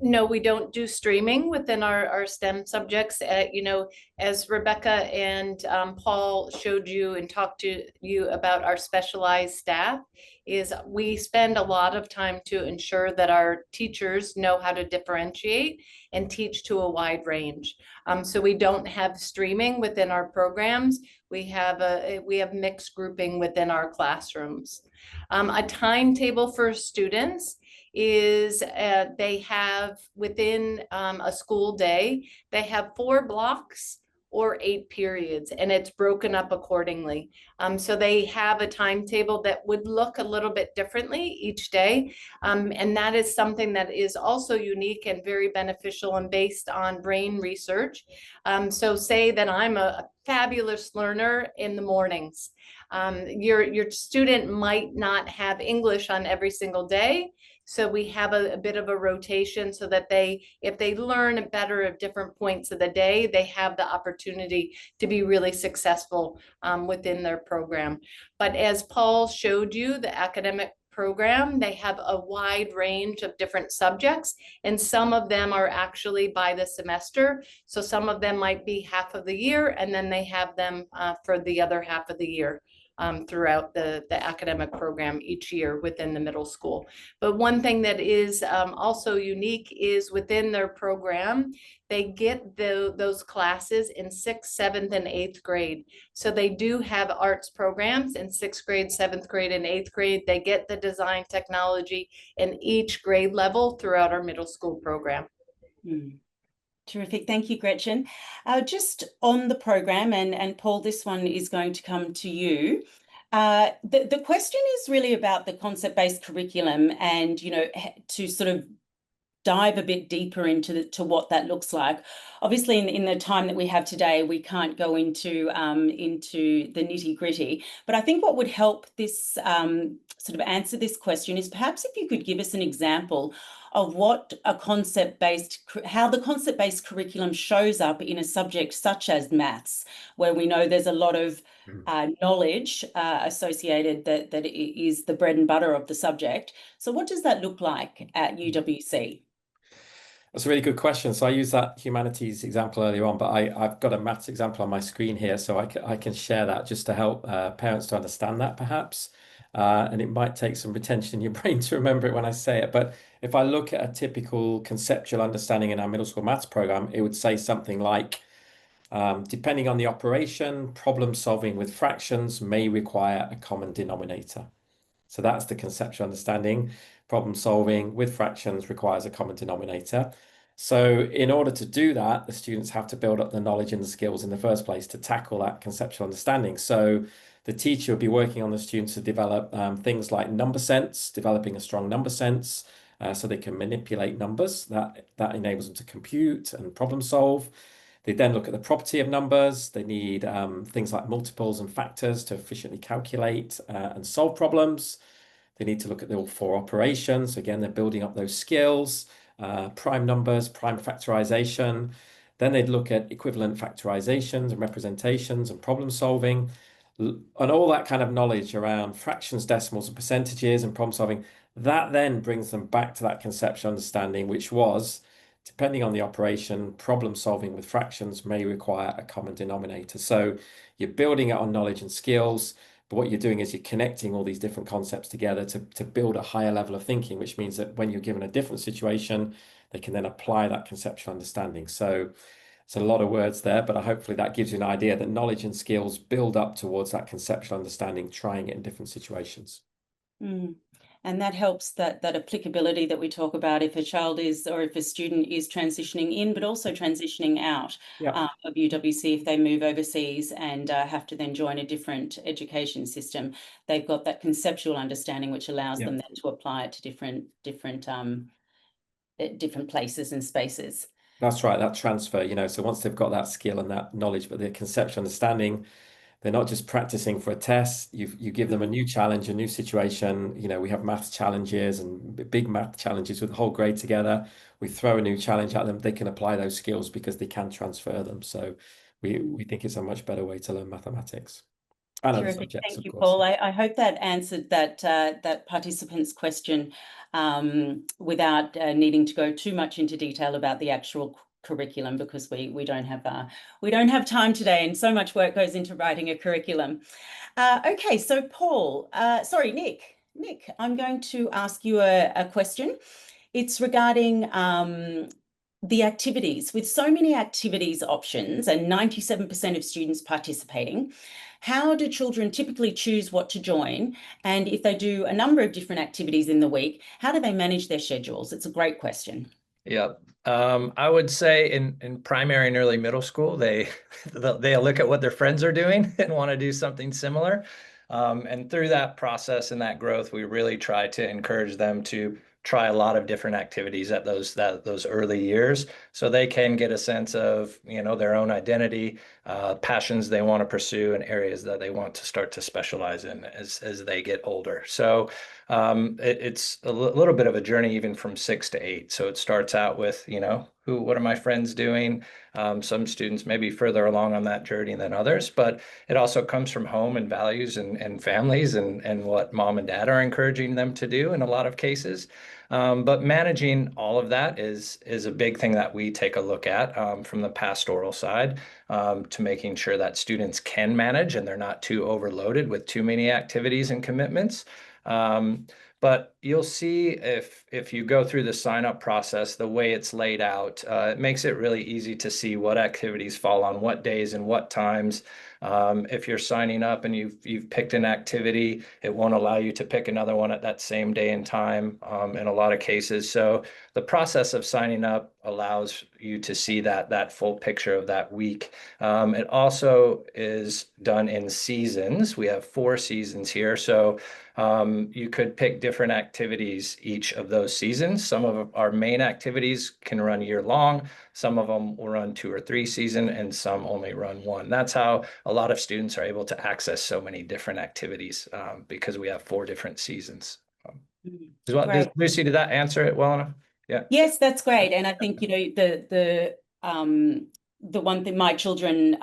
No, we don't do streaming within our STEM subjects. You know, as Rebecca and Paul showed you and talked to you about our specialized staff, is we spend a lot of time to ensure that our teachers know how to differentiate and teach to a wide range. So we don't have streaming within our programs. We have mixed grouping within our classrooms. A timetable for students is they have within a school day, they have 4 blocks or 8 periods, and it's broken up accordingly. So they have a timetable that would look a little bit differently each day. And that is something that is also unique and very beneficial and based on brain research. So say that I'm a fabulous learner in the mornings. Your student might not have English on every single day. So we have a bit of a rotation so that if they learn better at different points of the day, they have the opportunity to be really successful within their program. But as Paul showed you, the academic program, they have a wide range of different subjects, and some of them are actually by the semester. So some of them might be half of the year, and then they have them for the other half of the year. Throughout the academic program each year within the middle school. But one thing that is also unique is within their program, they get those classes in 6th, 7th, and 8th grade. So they do have arts programs in 6th grade, 7th grade, and 8th grade. They get the design technology in each grade level throughout our middle school program. Terrific. Thank you, Gretchen. Just on the program, and Paul, this one is going to come to you. The question is really about the concept-based curriculum, and, you know, to sort of dive a bit deeper into what that looks like. Obviously, in the time that we have today, we can't go into the nitty-gritty. But I think what would help this sort of answer this question is perhaps if you could give us an example of what how the concept-based curriculum shows up in a subject such as maths, where we know there's a lot of knowledge associated that is the bread and butter of the subject. So what does that look like at UWC? That's a really good question. So I used that humanities example earlier on, but I've got a maths example on my screen here, so I can share that just to help parents to understand that perhaps. And it might take some retention in your brain to remember it when I say it. But if I look at a typical conceptual understanding in our middle school maths program, it would say something like, depending on the operation, problem solving with fractions may require a common denominator. So that's the conceptual understanding. Problem solving with fractions requires a common denominator. So in order to do that, the students have to build up the knowledge and the skills in the first place to tackle that conceptual understanding. So the teacher will be working on the students to develop things like number sense, developing a strong number sense, so they can manipulate numbers. That enables them to compute and problem solve. They then look at the property of numbers. They need things like multiples and factors to efficiently calculate and solve problems. They need to look at the all four operations. Again, they're building up those skills, prime numbers, prime factorization. Then they'd look at equivalent factorizations and representations and problem solving, and all that kind of knowledge around fractions, decimals, and percentages and problem solving. That then brings them back to that conceptual understanding, which was, depending on the operation, problem solving with fractions may require a common denominator. So you're building it on knowledge and skills, but what you're doing is you're connecting all these different concepts together to build a higher level of thinking, which means that when you're given a different situation, they can then apply that conceptual understanding. So it's a lot of words there, but hopefully that gives you an idea that knowledge and skills build up towards that conceptual understanding, trying it in different situations. Mm. And that helps that applicability that we talk about if a child is, or if a student is transitioning in, but also transitioning out of UWC if they move overseas and have to then join a different education system. They've got that conceptual understanding, which allows them then to apply it to different places and spaces. That's right, that transfer, so once they've got that skill and that knowledge, but the conceptual understanding, they're not just practicing for a test. You give them a new challenge, a new situation. We have math challenges and big math challenges with the whole grade together. We throw a new challenge at them. They can apply those skills because they can transfer them. So we think it's a much better way to learn mathematics and other Terrific. subjects, Thank of you, course. Paul. I hope that answered that participant's question without needing to go too much into detail about the actual curriculum, because we don't have time today, and so much work goes into writing a curriculum. Okay, so Paul, sorry, Nick, I'm going to ask you a question. It's regarding the activities. With so many activities options and 97% of students participating, how do children typically choose what to join? And if they do a number of different activities in the week, how do they manage their schedules? It's a great question. Yeah, I would say in primary and early middle school, they look at what their friends are doing and want to do something similar. And through that process and that growth, we really try to encourage them to try a lot of different activities at those early years, so they can get a sense of their own identity, passions they want to pursue, and areas that they want to start to specialize in as they get older. So it's a little bit of a journey even from 6 to 8. So it starts out with, what are my friends doing? Some students may be further along on that journey than others, but it also comes from home and values and families and what mom and dad are encouraging them to do in a lot of cases. But managing all of that is a big thing that we take a look at from the pastoral side, to making sure that students can manage and they're not too overloaded with too many activities and commitments. But you'll see if you go through the sign up process, the way it's laid out, it makes it really easy to see what activities fall on what days and what times. If you're signing up and you've picked an activity, it won't allow you to pick another one at that same day and time in a lot of cases. So the process of signing up allows you to see that full picture of that week. It also is done in seasons. We have 4 seasons here. So you could pick different activities each of those seasons. Some of our main activities can run year long. Some of them will run 2 or 3 seasons, and some only run 1. That's how a lot of students are able to access so many different activities, because we have 4 different seasons. Lucy, did that answer it well enough? Yeah. Yes, that's great. And I think, the one thing, my children,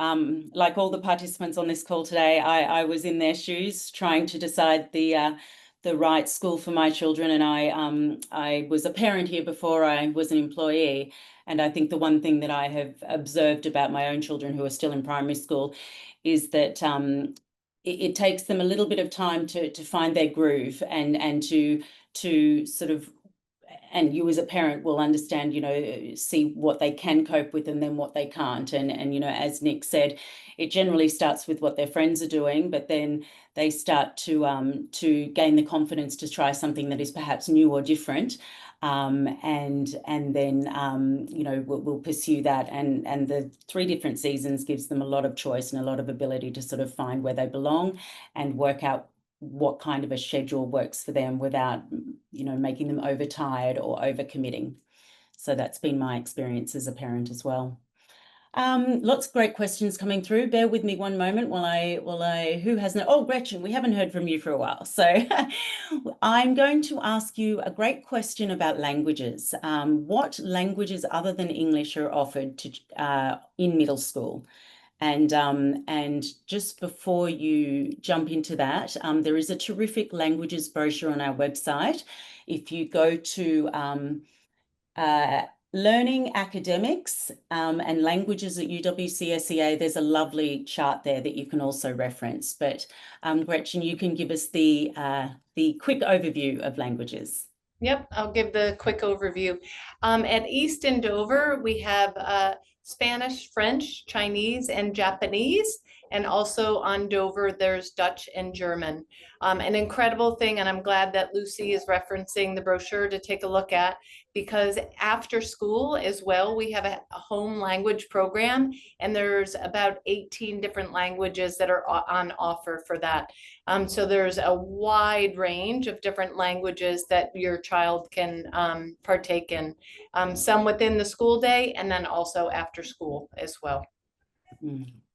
like all the participants on this call today, I was in their shoes trying to decide the the right school for my children. And I was a parent here before I was an employee. And I think the one thing that I have observed about my own children who are still in primary school is that it takes them a little bit of time to find their groove and to sort of, and you as a parent will understand, you know, see what they can cope with and then what they can't. And you know, as Nick said, it generally starts with what their friends are doing, but then they start to gain the confidence to try something that is perhaps new or different. And then you know, we'll pursue that. And the 3 different seasons gives them a lot of choice and a lot of ability to sort of find where they belong and work out what kind of a schedule works for them without, you know, making them overtired or overcommitting. So that's been my experience as a parent as well. Lots of great questions coming through. Bear with me one moment while I who hasn't, oh, Gretchen, we haven't heard from you for a while. So I'm going to ask you a great question about languages. What languages other than English are offered to in middle school? And just before you jump into that, there is a terrific languages brochure on our website. If you go to Learning Academics and Languages at Uwcsea, there's a lovely chart there that you can also reference. But Gretchen, you can give us the quick overview of languages. Yep, I'll give the quick overview. At East and Dover, we have Spanish, French, Chinese, and Japanese. And also on Dover, there's Dutch and German. An incredible thing, and I'm glad that Lucy is referencing the brochure to take a look at, because after school as well, we have a home language program, and there's about 18 different languages that are on offer for that. So there's a wide range of different languages that your child can partake in, some within the school day and then also after school as well.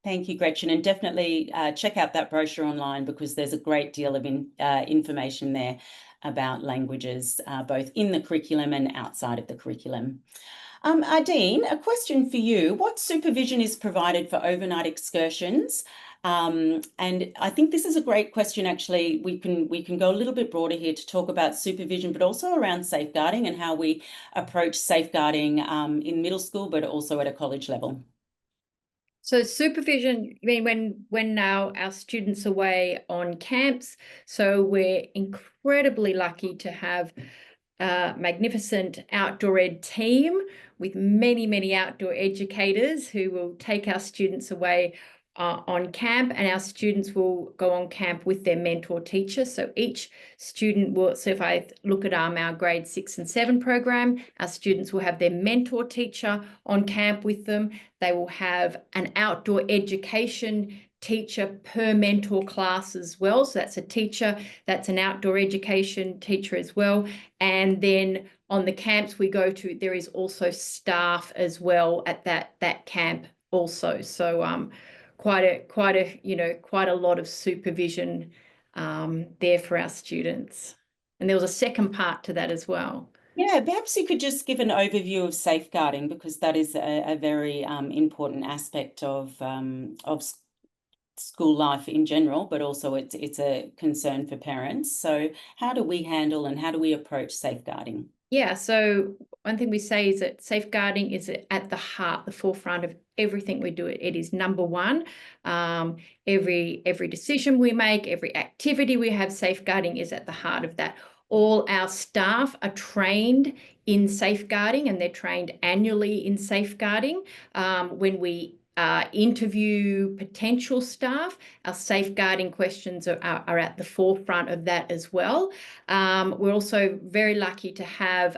Thank you, Gretchen, and definitely check out that brochure online, because there's a great deal of information there about languages, both in the curriculum and outside of the curriculum. Ardeen, a question for you. What supervision is provided for overnight excursions? And I think this is a great question, actually. We can go a little bit broader here to talk about supervision, but also around safeguarding and how we approach safeguarding in middle school, but also at a college level. So supervision, I mean, when now our students away on camps, so we're incredibly lucky to have a magnificent outdoor ed team with many outdoor educators who will take our students away on camp, and our students will go on camp with their mentor teacher. So each student will, so if I look at our grade 6 and 7 program, our students will have their mentor teacher on camp with them. They will have an outdoor education teacher per mentor class as well. So that's a teacher, that's an outdoor education teacher as well. And then on the camps we go to, there is also staff as well at that camp also. So quite a lot of supervision there for our students. And there was a second part to that as well. Yeah, perhaps you could just give an overview of safeguarding, because that is a very important aspect of school life in general, but also it's a concern for parents. So how do we handle and how do we approach safeguarding? Yeah, so one thing we say is that safeguarding is at the heart, the forefront of everything we do. It is number one. Every decision we make, every activity we have, safeguarding is at the heart of that. All our staff are trained in safeguarding, and they're trained annually in safeguarding. When we interview potential staff, our safeguarding questions are at the forefront of that as well. We're also very lucky to have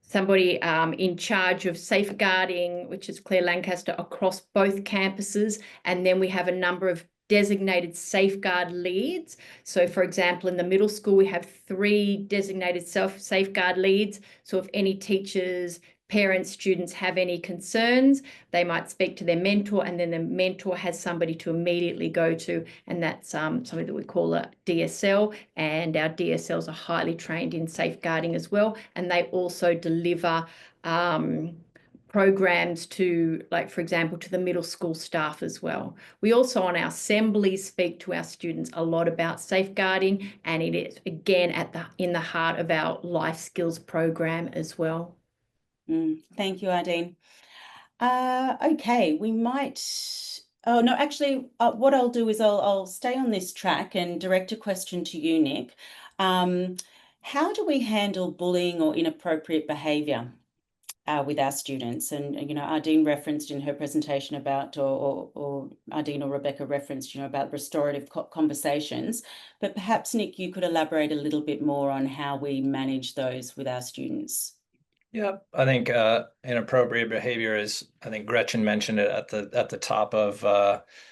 somebody in charge of safeguarding, which is Claire Lancaster, across both campuses. And then we have a number of designated safeguard leads. So for example, in the middle school, we have 3 designated safeguard leads. So if any teachers, parents, students have any concerns, they might speak to their mentor, and then the mentor has somebody to immediately go to, and that's something that we call a DSL, and our DSLs are highly trained in safeguarding as well, and they also deliver programs to, like, for example, to the middle school staff as well. We also on our assemblies speak to our students a lot about safeguarding, and it is again in the heart of our life skills program as well. Thank you, Ardeen. Okay, we might. Oh no, actually, what I'll do is I'll stay on this track and direct a question to you, Nick. How do we handle bullying or inappropriate behaviour with our students? And Ardeen referenced in her presentation about, or Ardeen or Rebecca referenced, about restorative conversations. But perhaps Nick, you could elaborate a little bit more on how we manage those with our students. Yeah, I think inappropriate behavior is, I think Gretchen mentioned it at the top of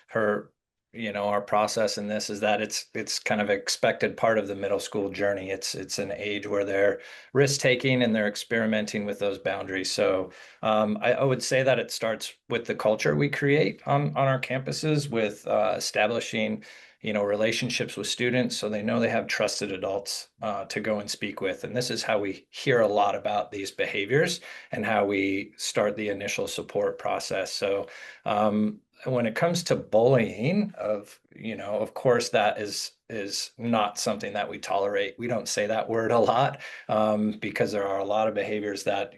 her, our process in this, is that it's kind of expected part of the middle school journey. It's an age where they're risk taking and they're experimenting with those boundaries. So I would say that it starts with the culture we create on our campuses, with establishing relationships with students so they know they have trusted adults to go and speak with. And this is how we hear a lot about these behaviors and how we start the initial support process. So when it comes to bullying, of course, that is not something that we tolerate. We don't say that word a lot because there are a lot of behaviors that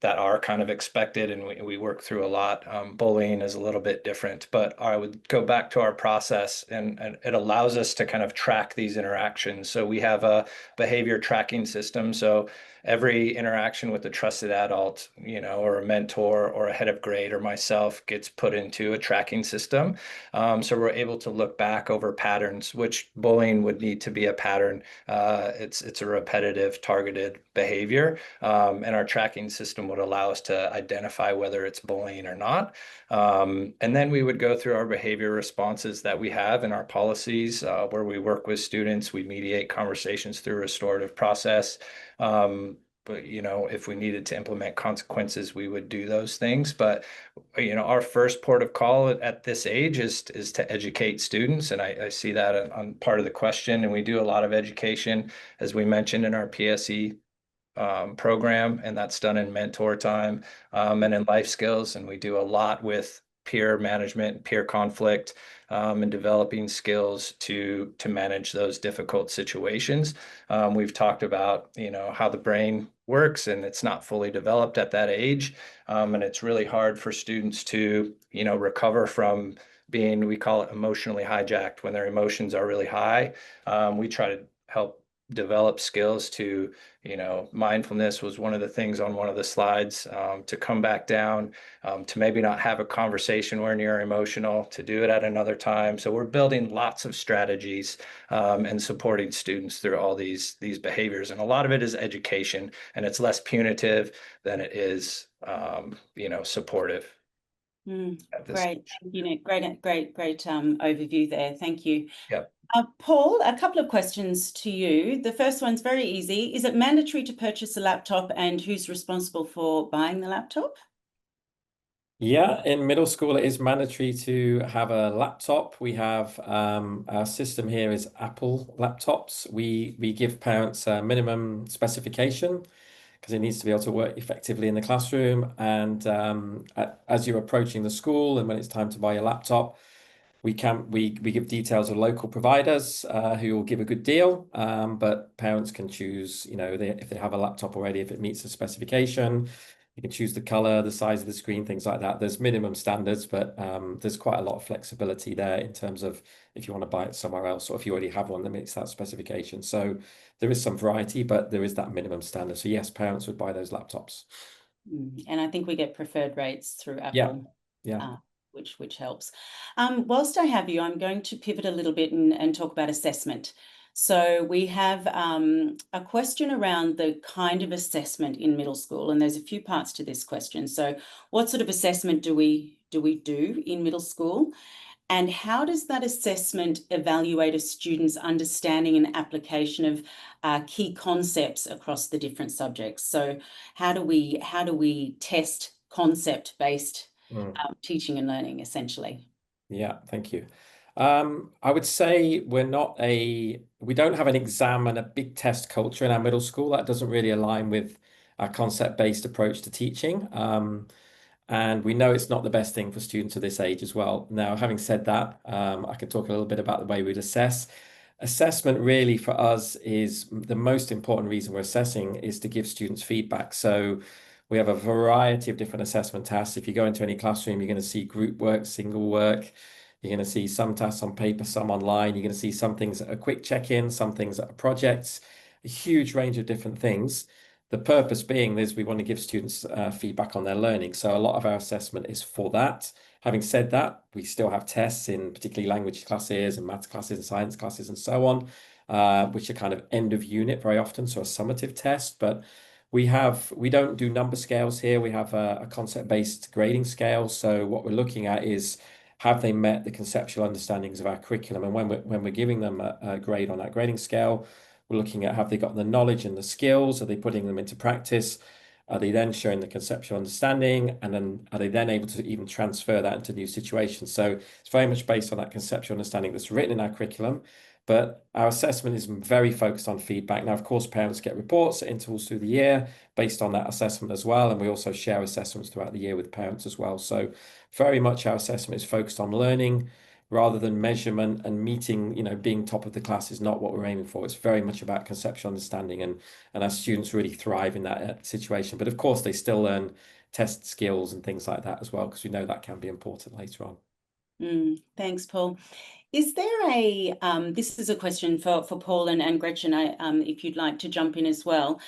that are kind of expected, and we work through a lot. Bullying is a little bit different, but I would go back to our process, and it allows us to kind of track these interactions. So we have a behavior tracking system. So every interaction with a trusted adult, or a mentor or a head of grade or myself gets put into a tracking system. So we're able to look back over patterns, which bullying would need to be a pattern. It's a repetitive, targeted behavior, and our tracking system would allow us to identify whether it's bullying or not. And then we would go through our behavior responses that we have in our policies, where we work with students. We mediate conversations through a restorative process. But if we needed to implement consequences, we would do those things. But our first port of call at this age is to educate students, and I see that on part of the question. And we do a lot of education, as we mentioned, in our PSE program, and that's done in mentor time and in life skills. And we do a lot with peer management, peer conflict, and developing skills to manage those difficult situations. We've talked about how the brain works, and it's not fully developed at that age, and it's really hard for students to recover from being, we call it emotionally hijacked, when their emotions are really high. We try to help develop skills to, mindfulness was one of the things on one of the slides, to come back down, to maybe not have a conversation when you're emotional, to do it at another time. So we're building lots of strategies and supporting students through all these behaviors. And a lot of it is education, and it's less punitive than it is, supportive. Great, great overview there. Thank you. Yep. Paul, a couple of questions to you. The first one's very easy. Is it mandatory to purchase a laptop, and who's responsible for buying the laptop? Yeah, in middle school, it is mandatory to have a laptop. We have our system here is Apple laptops. We give parents a minimum specification because it needs to be able to work effectively in the classroom. And as you're approaching the school and when it's time to buy your laptop, we give details of local providers who will give a good deal, but parents can choose, if they have a laptop already, if it meets the specification, you can choose the color, the size of the screen, things like that. There's minimum standards, but there's quite a lot of flexibility there in terms of if you want to buy it somewhere else, or if you already have one that meets that specification. So there is some variety, but there is that minimum standard. So yes, parents would buy those laptops. And I think we get preferred rates through Apple. Yeah. Which helps. Whilst I have you, I'm going to pivot a little bit and talk about assessment. So we have a question around the kind of assessment in middle school, and there's a few parts to this question. So what sort of assessment do we do in middle school? And how does that assessment evaluate a student's understanding and application of key concepts across the different subjects? So how do we test concept-based teaching and learning, essentially? Yeah, thank you. I would say we don't have an exam and a big test culture in our middle school. That doesn't really align with our concept-based approach to teaching. And we know it's not the best thing for students of this age as well. Now, having said that, I can talk a little bit about the way we'd assess. Assessment really for us is the most important reason we're assessing is to give students feedback. So we have a variety of different assessment tasks. If you go into any classroom, you're going to see group work, single work. You're going to see some tasks on paper, some online. You're going to see some things that are quick check-in, some things that are projects, a huge range of different things. The purpose being is we want to give students feedback on their learning. So a lot of our assessment is for that. Having said that, we still have tests in particularly language classes and maths classes and science classes and so on, which are kind of end of unit very often, so a summative test. But we don't do number scales here. We have a concept-based grading scale. So what we're looking at is, have they met the conceptual understandings of our curriculum? And when we're giving them a grade on that grading scale, we're looking at, have they got the knowledge and the skills? Are they putting them into practice? Are they then showing the conceptual understanding? And then are they then able to even transfer that into new situations? So it's very much based on that conceptual understanding that's written in our curriculum. But our assessment is very focused on feedback. Now, of course, parents get reports at intervals through the year based on that assessment as well. And we also share assessments throughout the year with parents as well. So very much our assessment is focused on learning rather than measurement, and meeting, being top of the class is not what we're aiming for. It's very much about conceptual understanding, and our students really thrive in that situation. But of course, they still learn test skills and things like that as well, because we know that can be important later on. Thanks, Paul. Is there this is a question for Paul and Gretchen, if you'd like to jump in as well.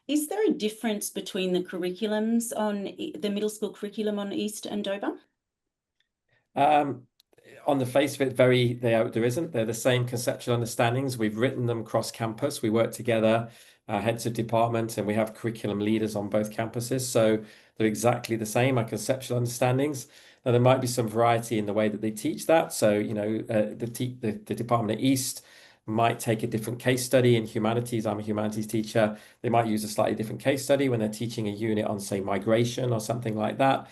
Is there a difference between the curriculums on the middle school curriculum on East and Dover? On the face of it, there isn't. They're the same conceptual understandings. We've written them cross campus. We work together, heads of department, and we have curriculum leaders on both campuses. So they're exactly the same, our conceptual understandings. Now, there might be some variety in the way that they teach that. So, the Department at East might take a different case study in humanities. I'm a humanities teacher. They might use a slightly different case study when they're teaching a unit on, say, migration or something like that.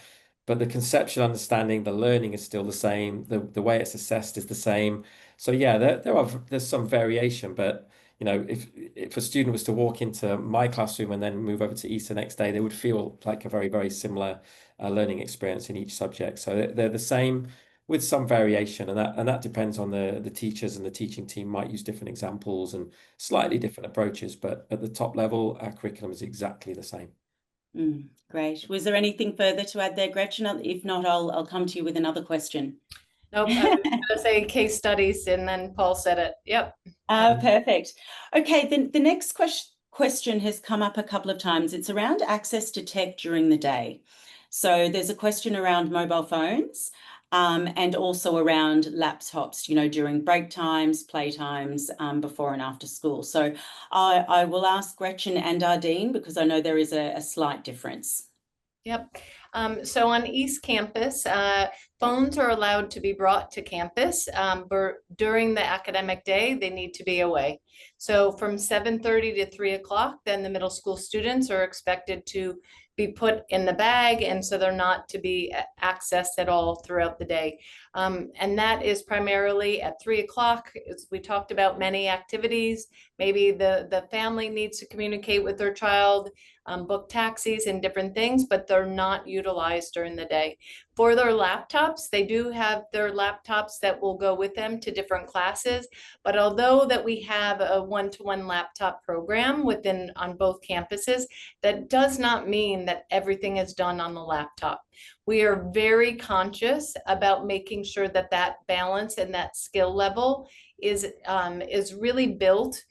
But the conceptual understanding, the learning is still the same. The way it's assessed is the same. So yeah, there's some variation. But if a student was to walk into my classroom and then move over to East the next day, they would feel like a very, very similar learning experience in each subject. So they're the same with some variation, and that depends on the teachers, and the teaching team might use different examples and slightly different approaches. But at the top level, our curriculum is exactly the same. Great. Was there anything further to add there, Gretchen? If not, I'll come to you with another question. Nope, I was going to say case studies, and then Paul said it. Yep. Perfect. Okay, the next question has come up a couple of times. It's around access to tech during the day. So there's a question around mobile phones, and also around laptops, during break times, play times, before and after school. So I will ask Gretchen and Ardeen, because I know there is a slight difference. Yep. So on East Campus, phones are allowed to be brought to campus, but during the academic day, they need to be away. So from 7:30 to 3 o'clock, then the middle school students are expected to be put in the bag, and so they're not to be accessed at all throughout the day. And that is primarily at 3 o'clock. As we talked about, many activities. Maybe the family needs to communicate with their child, book taxis and different things, but they're not utilized during the day. For their laptops, they do have their laptops that will go with them to different classes. But although that we have a one-to-one laptop program on both campuses, that does not mean that everything is done on the laptop. We are very conscious about making sure that that balance and that skill level is really built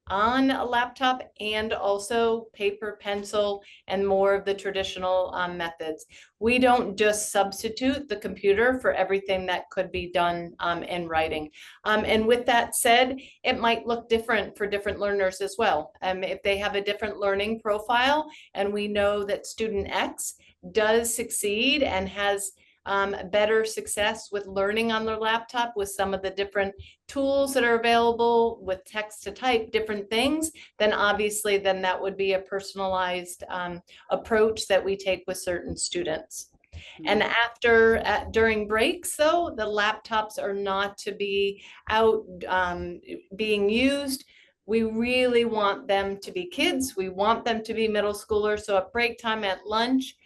on a laptop, and also paper, pencil, and more of the traditional methods. We don't just substitute the computer for everything that could be done in writing. And with that said, it might look different for different learners as well. If they have a different learning profile, and we know that student X does succeed and has better success with learning on their laptop with some of the different tools that are available with text to type, different things, then obviously that would be a personalized approach that we take with certain students. And during breaks, though, the laptops are not to be out being used. We really want them to be kids. We want them to be middle schoolers. So at break time, at lunch,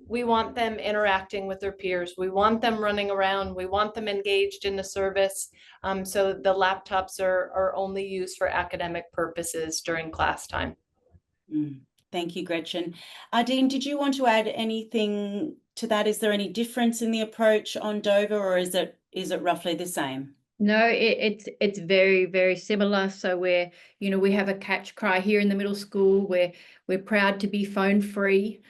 we want them interacting with their peers. We want them running around. We want them engaged in the service. So the laptops are only used for academic purposes during class time. Thank you, Gretchen. Dean, did you want to add anything to that? Is there any difference in the approach on Dover, or is it roughly the same? No, it's very, very similar. So we have a catch cry here in the middle school where we're proud to be phone free.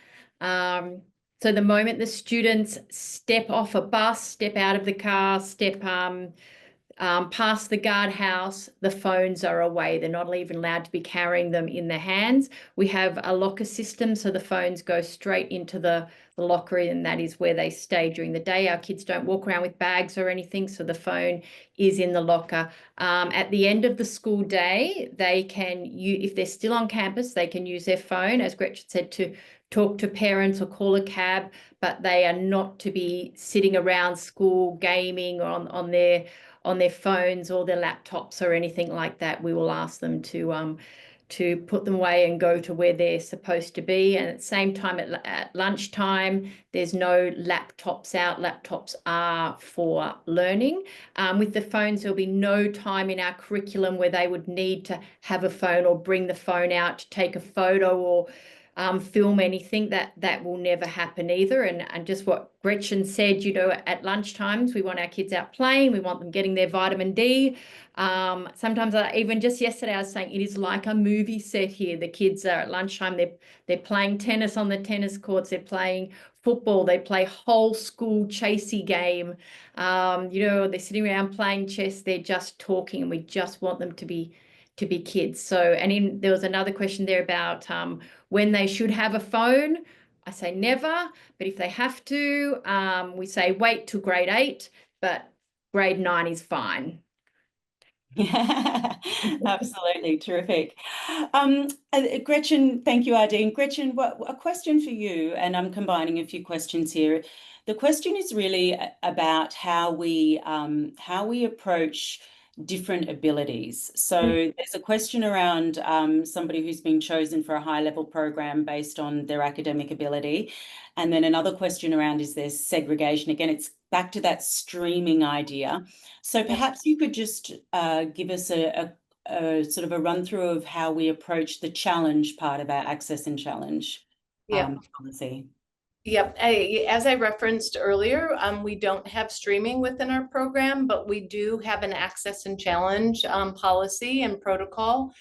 So the moment the students step off a bus, step out of the car, step past the guardhouse, the phones are away. They're not even allowed to be carrying them in their hands. We have a locker system, so the phones go straight into the locker, and that is where they stay during the day. Our kids don't walk around with bags or anything, so the phone is in the locker. At the end of the school day, they can, if they're still on campus, they can use their phone, as Gretchen said, to talk to parents or call a cab, but they are not to be sitting around school gaming or on their phones or their laptops or anything like that. We will ask them to put them away and go to where they're supposed to be. And at the same time, at lunchtime, there's no laptops out. Laptops are for learning. With the phones, there'll be no time in our curriculum where they would need to have a phone or bring the phone out to take a photo or film anything. That will never happen either. And just what Gretchen said, at lunchtimes, we want our kids out playing. We want them getting their vitamin D. Sometimes even just yesterday, I was saying it is like a movie set here. The kids are at lunchtime, they're playing tennis on the tennis courts. They're playing football. They play whole school chasey game. They're sitting around playing chess. They're just talking, and we just want them to be kids. So, and there was another question there about when they should have a phone. I say never, but if they have to, we say wait till grade 8, but grade 9 is fine. Yeah, absolutely terrific. Gretchen, thank you, Ardeen. Gretchen, a question for you, and I'm combining a few questions here. The question is really about how we approach different abilities. So there's a question around somebody who's been chosen for a high-level program based on their academic ability. And then another question around, is there segregation? Again, it's back to that streaming idea. So perhaps you could just give us a sort of a run through of how we approach the challenge part of our access and challenge policy. Yep. As I referenced earlier, we don't have streaming within our program, but we do have an access and challenge policy and protocol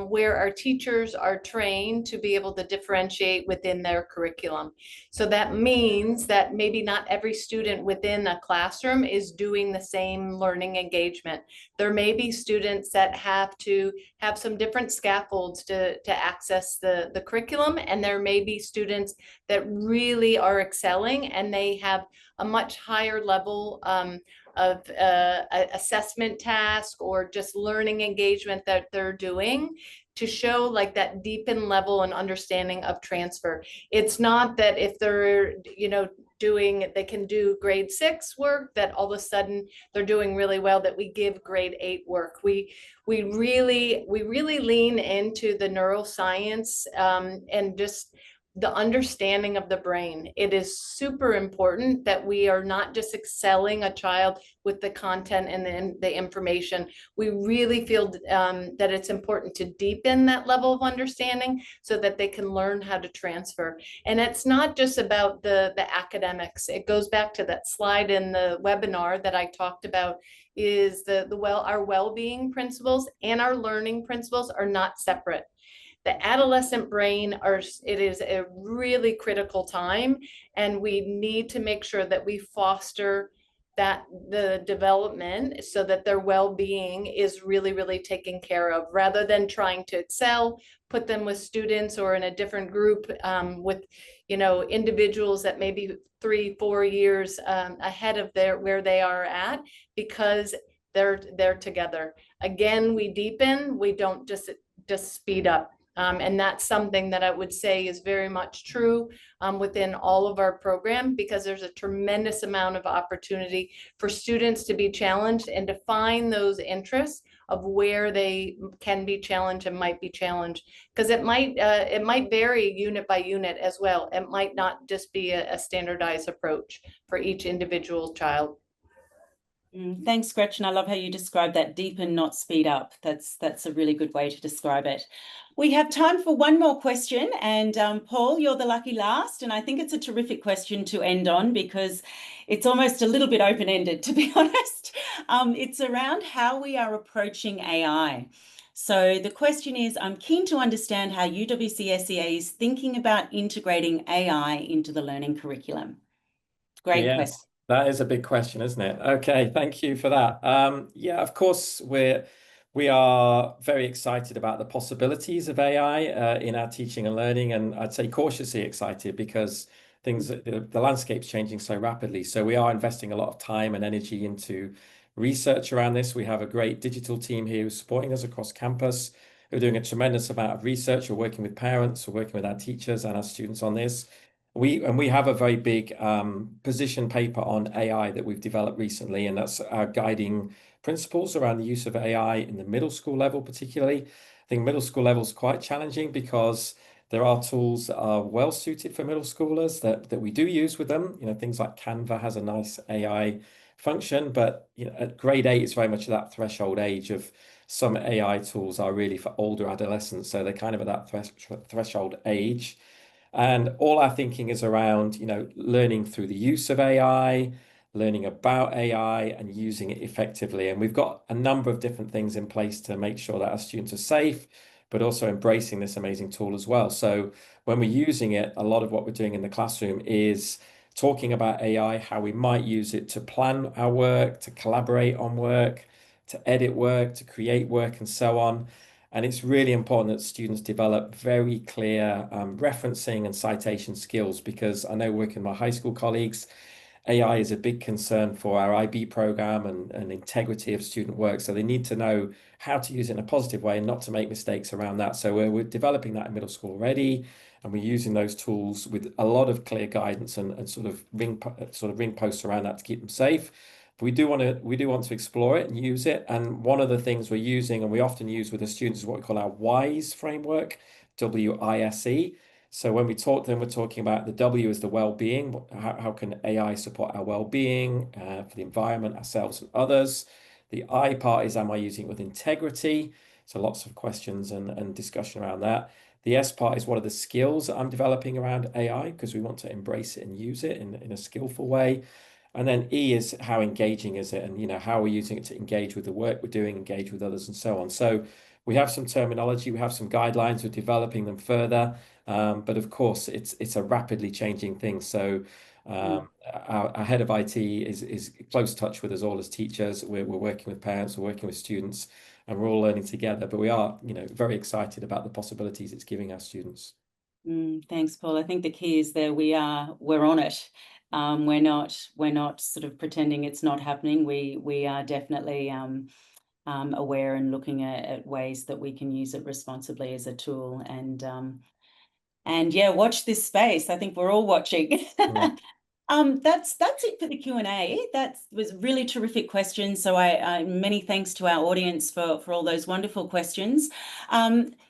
where our teachers are trained to be able to differentiate within their curriculum. So that means that maybe not every student within a classroom is doing the same learning engagement. There may be students that have to have some different scaffolds to access the curriculum, and there may be students that really are excelling and they have a much higher level of assessment task or just learning engagement that they're doing to show like that deepened level and understanding of transfer. It's not that if they're, they can do grade 6 work, that all of a sudden they're doing really well, that we give grade 8 work. We really lean into the neuroscience and just the understanding of the brain. It is super important that we are not just excelling a child with the content and then the information. We really feel that it's important to deepen that level of understanding so that they can learn how to transfer. And it's not just about the academics. It goes back to that slide in the webinar that I talked about, is our well-being principles and our learning principles are not separate. The adolescent brain it is a really critical time, and we need to make sure that we foster the development so that their well-being is really, really taken care of, rather than trying to excel, put them with students or in a different group with individuals that may be 3-4 years ahead of where they are at, because they're together. Again, we deepen, we don't just speed up. And that's something that I would say is very much true within all of our program, because there's a tremendous amount of opportunity for students to be challenged and to find those interests of where they can be challenged and might be challenged, because it might vary unit by unit as well. It might not just be a standardized approach for each individual child. Thanks, Gretchen. I love how you describe that: deepen, not speed up. That's a really good way to describe it. We have time for one more question, and Paul, you're the lucky last, and I think it's a terrific question to end on because it's almost a little bit open-ended, to be honest. It's around how we are approaching AI. So the question is, I'm keen to understand how UWC-SEA is thinking about integrating AI into the learning curriculum. Great question. Yes, that is a big question, isn't it? Okay, thank you for that. Yeah, of course, we are very excited about the possibilities of AI in our teaching and learning, and I'd say cautiously excited because the landscape's changing so rapidly. So we are investing a lot of time and energy into research around this. We have a great digital team here who's supporting us across campus, who are doing a tremendous amount of research. We're working with parents, we're working with our teachers and our students on this. We have a very big position paper on AI that we've developed recently, and that's our guiding principles around the use of AI in the middle school level, particularly. I think middle school level is quite challenging because there are tools that are well suited for middle schoolers that we do use with them. You know, things like Canva has a nice AI function, but you know, at grade 8, it's very much that threshold age of some AI tools are really for older adolescents, so they're kind of at that threshold age. And all our thinking is around, you know, learning through the use of AI, learning about AI and using it effectively. And we've got a number of different things in place to make sure that our students are safe, but also embracing this amazing tool as well. So when we're using it, a lot of what we're doing in the classroom is talking about AI, how we might use it to plan our work, to collaborate on work, to edit work, to create work, and so on. And it's really important that students develop very clear referencing and citation skills, because I know working with my high school colleagues, AI is a big concern for our IB program and integrity of student work. So they need to know how to use it in a positive way and not to make mistakes around that. So we're developing that in middle school already, and we're using those tools with a lot of clear guidance and sort of ring posts around that to keep them safe. But we do want to explore it and use it. And one of the things we're using and we often use with the students is what we call our WISE framework, WISE. So when we talk to them, we're talking about the W is the well-being. How can AI support our well-being for the environment, ourselves, and others? The I part is, am I using it with integrity? So lots of questions and discussion around that. The S part is, what are the skills that I'm developing around AI? Because we want to embrace it and use it in a skillful way. And then E is, how engaging is it? And, you know, how are we using it to engage with the work we're doing, engage with others, and so on. So we have some terminology, we have some guidelines, we're developing them further. But of course, it's a rapidly changing thing. So our head of IT is close touch with us all as teachers. We're working with parents, we're working with students, and we're all learning together. But we are, you know, very excited about the possibilities it's giving our students. Thanks, Paul. I think the key is that we're on it. We're not sort of pretending it's not happening. We are definitely aware and looking at ways that we can use it responsibly as a tool. And yeah, watch this space. I think we're all watching. Yeah. That's it for the Q&A. That was really terrific questions. So I many thanks to our audience for all those wonderful questions.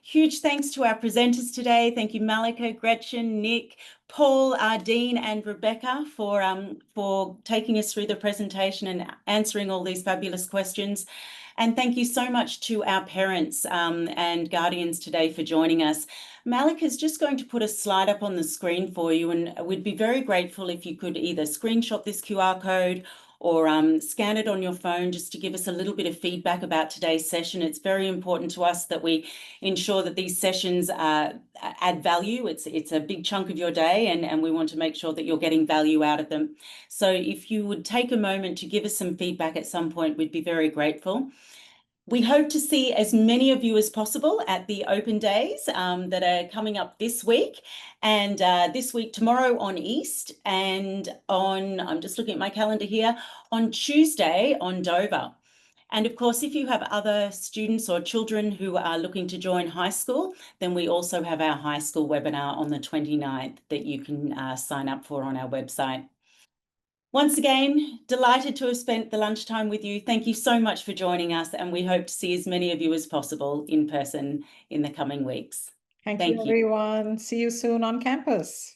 Huge thanks to our presenters today. Thank you, Malika, Gretchen, Nick, Paul, Dean, and Rebecca for taking us through the presentation and answering all these fabulous questions. And thank you so much to our parents and guardians today for joining us. Malika is just going to put a slide up on the screen for you, and we'd be very grateful if you could either screenshot this QR code or scan it on your phone just to give us a little bit of feedback about today's session. It's very important to us that we ensure that these sessions add value. It's a big chunk of your day, and we want to make sure that you're getting value out of them. So if you would take a moment to give us some feedback at some point, we'd be very grateful. We hope to see as many of you as possible at the open days that are coming up this week, and this week, tomorrow on East, and on, I'm just looking at my calendar here, on Tuesday on Dover. And of course, if you have other students or children who are looking to join high school, then we also have our high school webinar on the 29th that you can sign up for on our website. Once again, delighted to have spent the lunchtime with you. Thank you so much for joining us, and we hope to see as many of you as possible in person in the coming weeks. Thank you, everyone. See you soon on campus.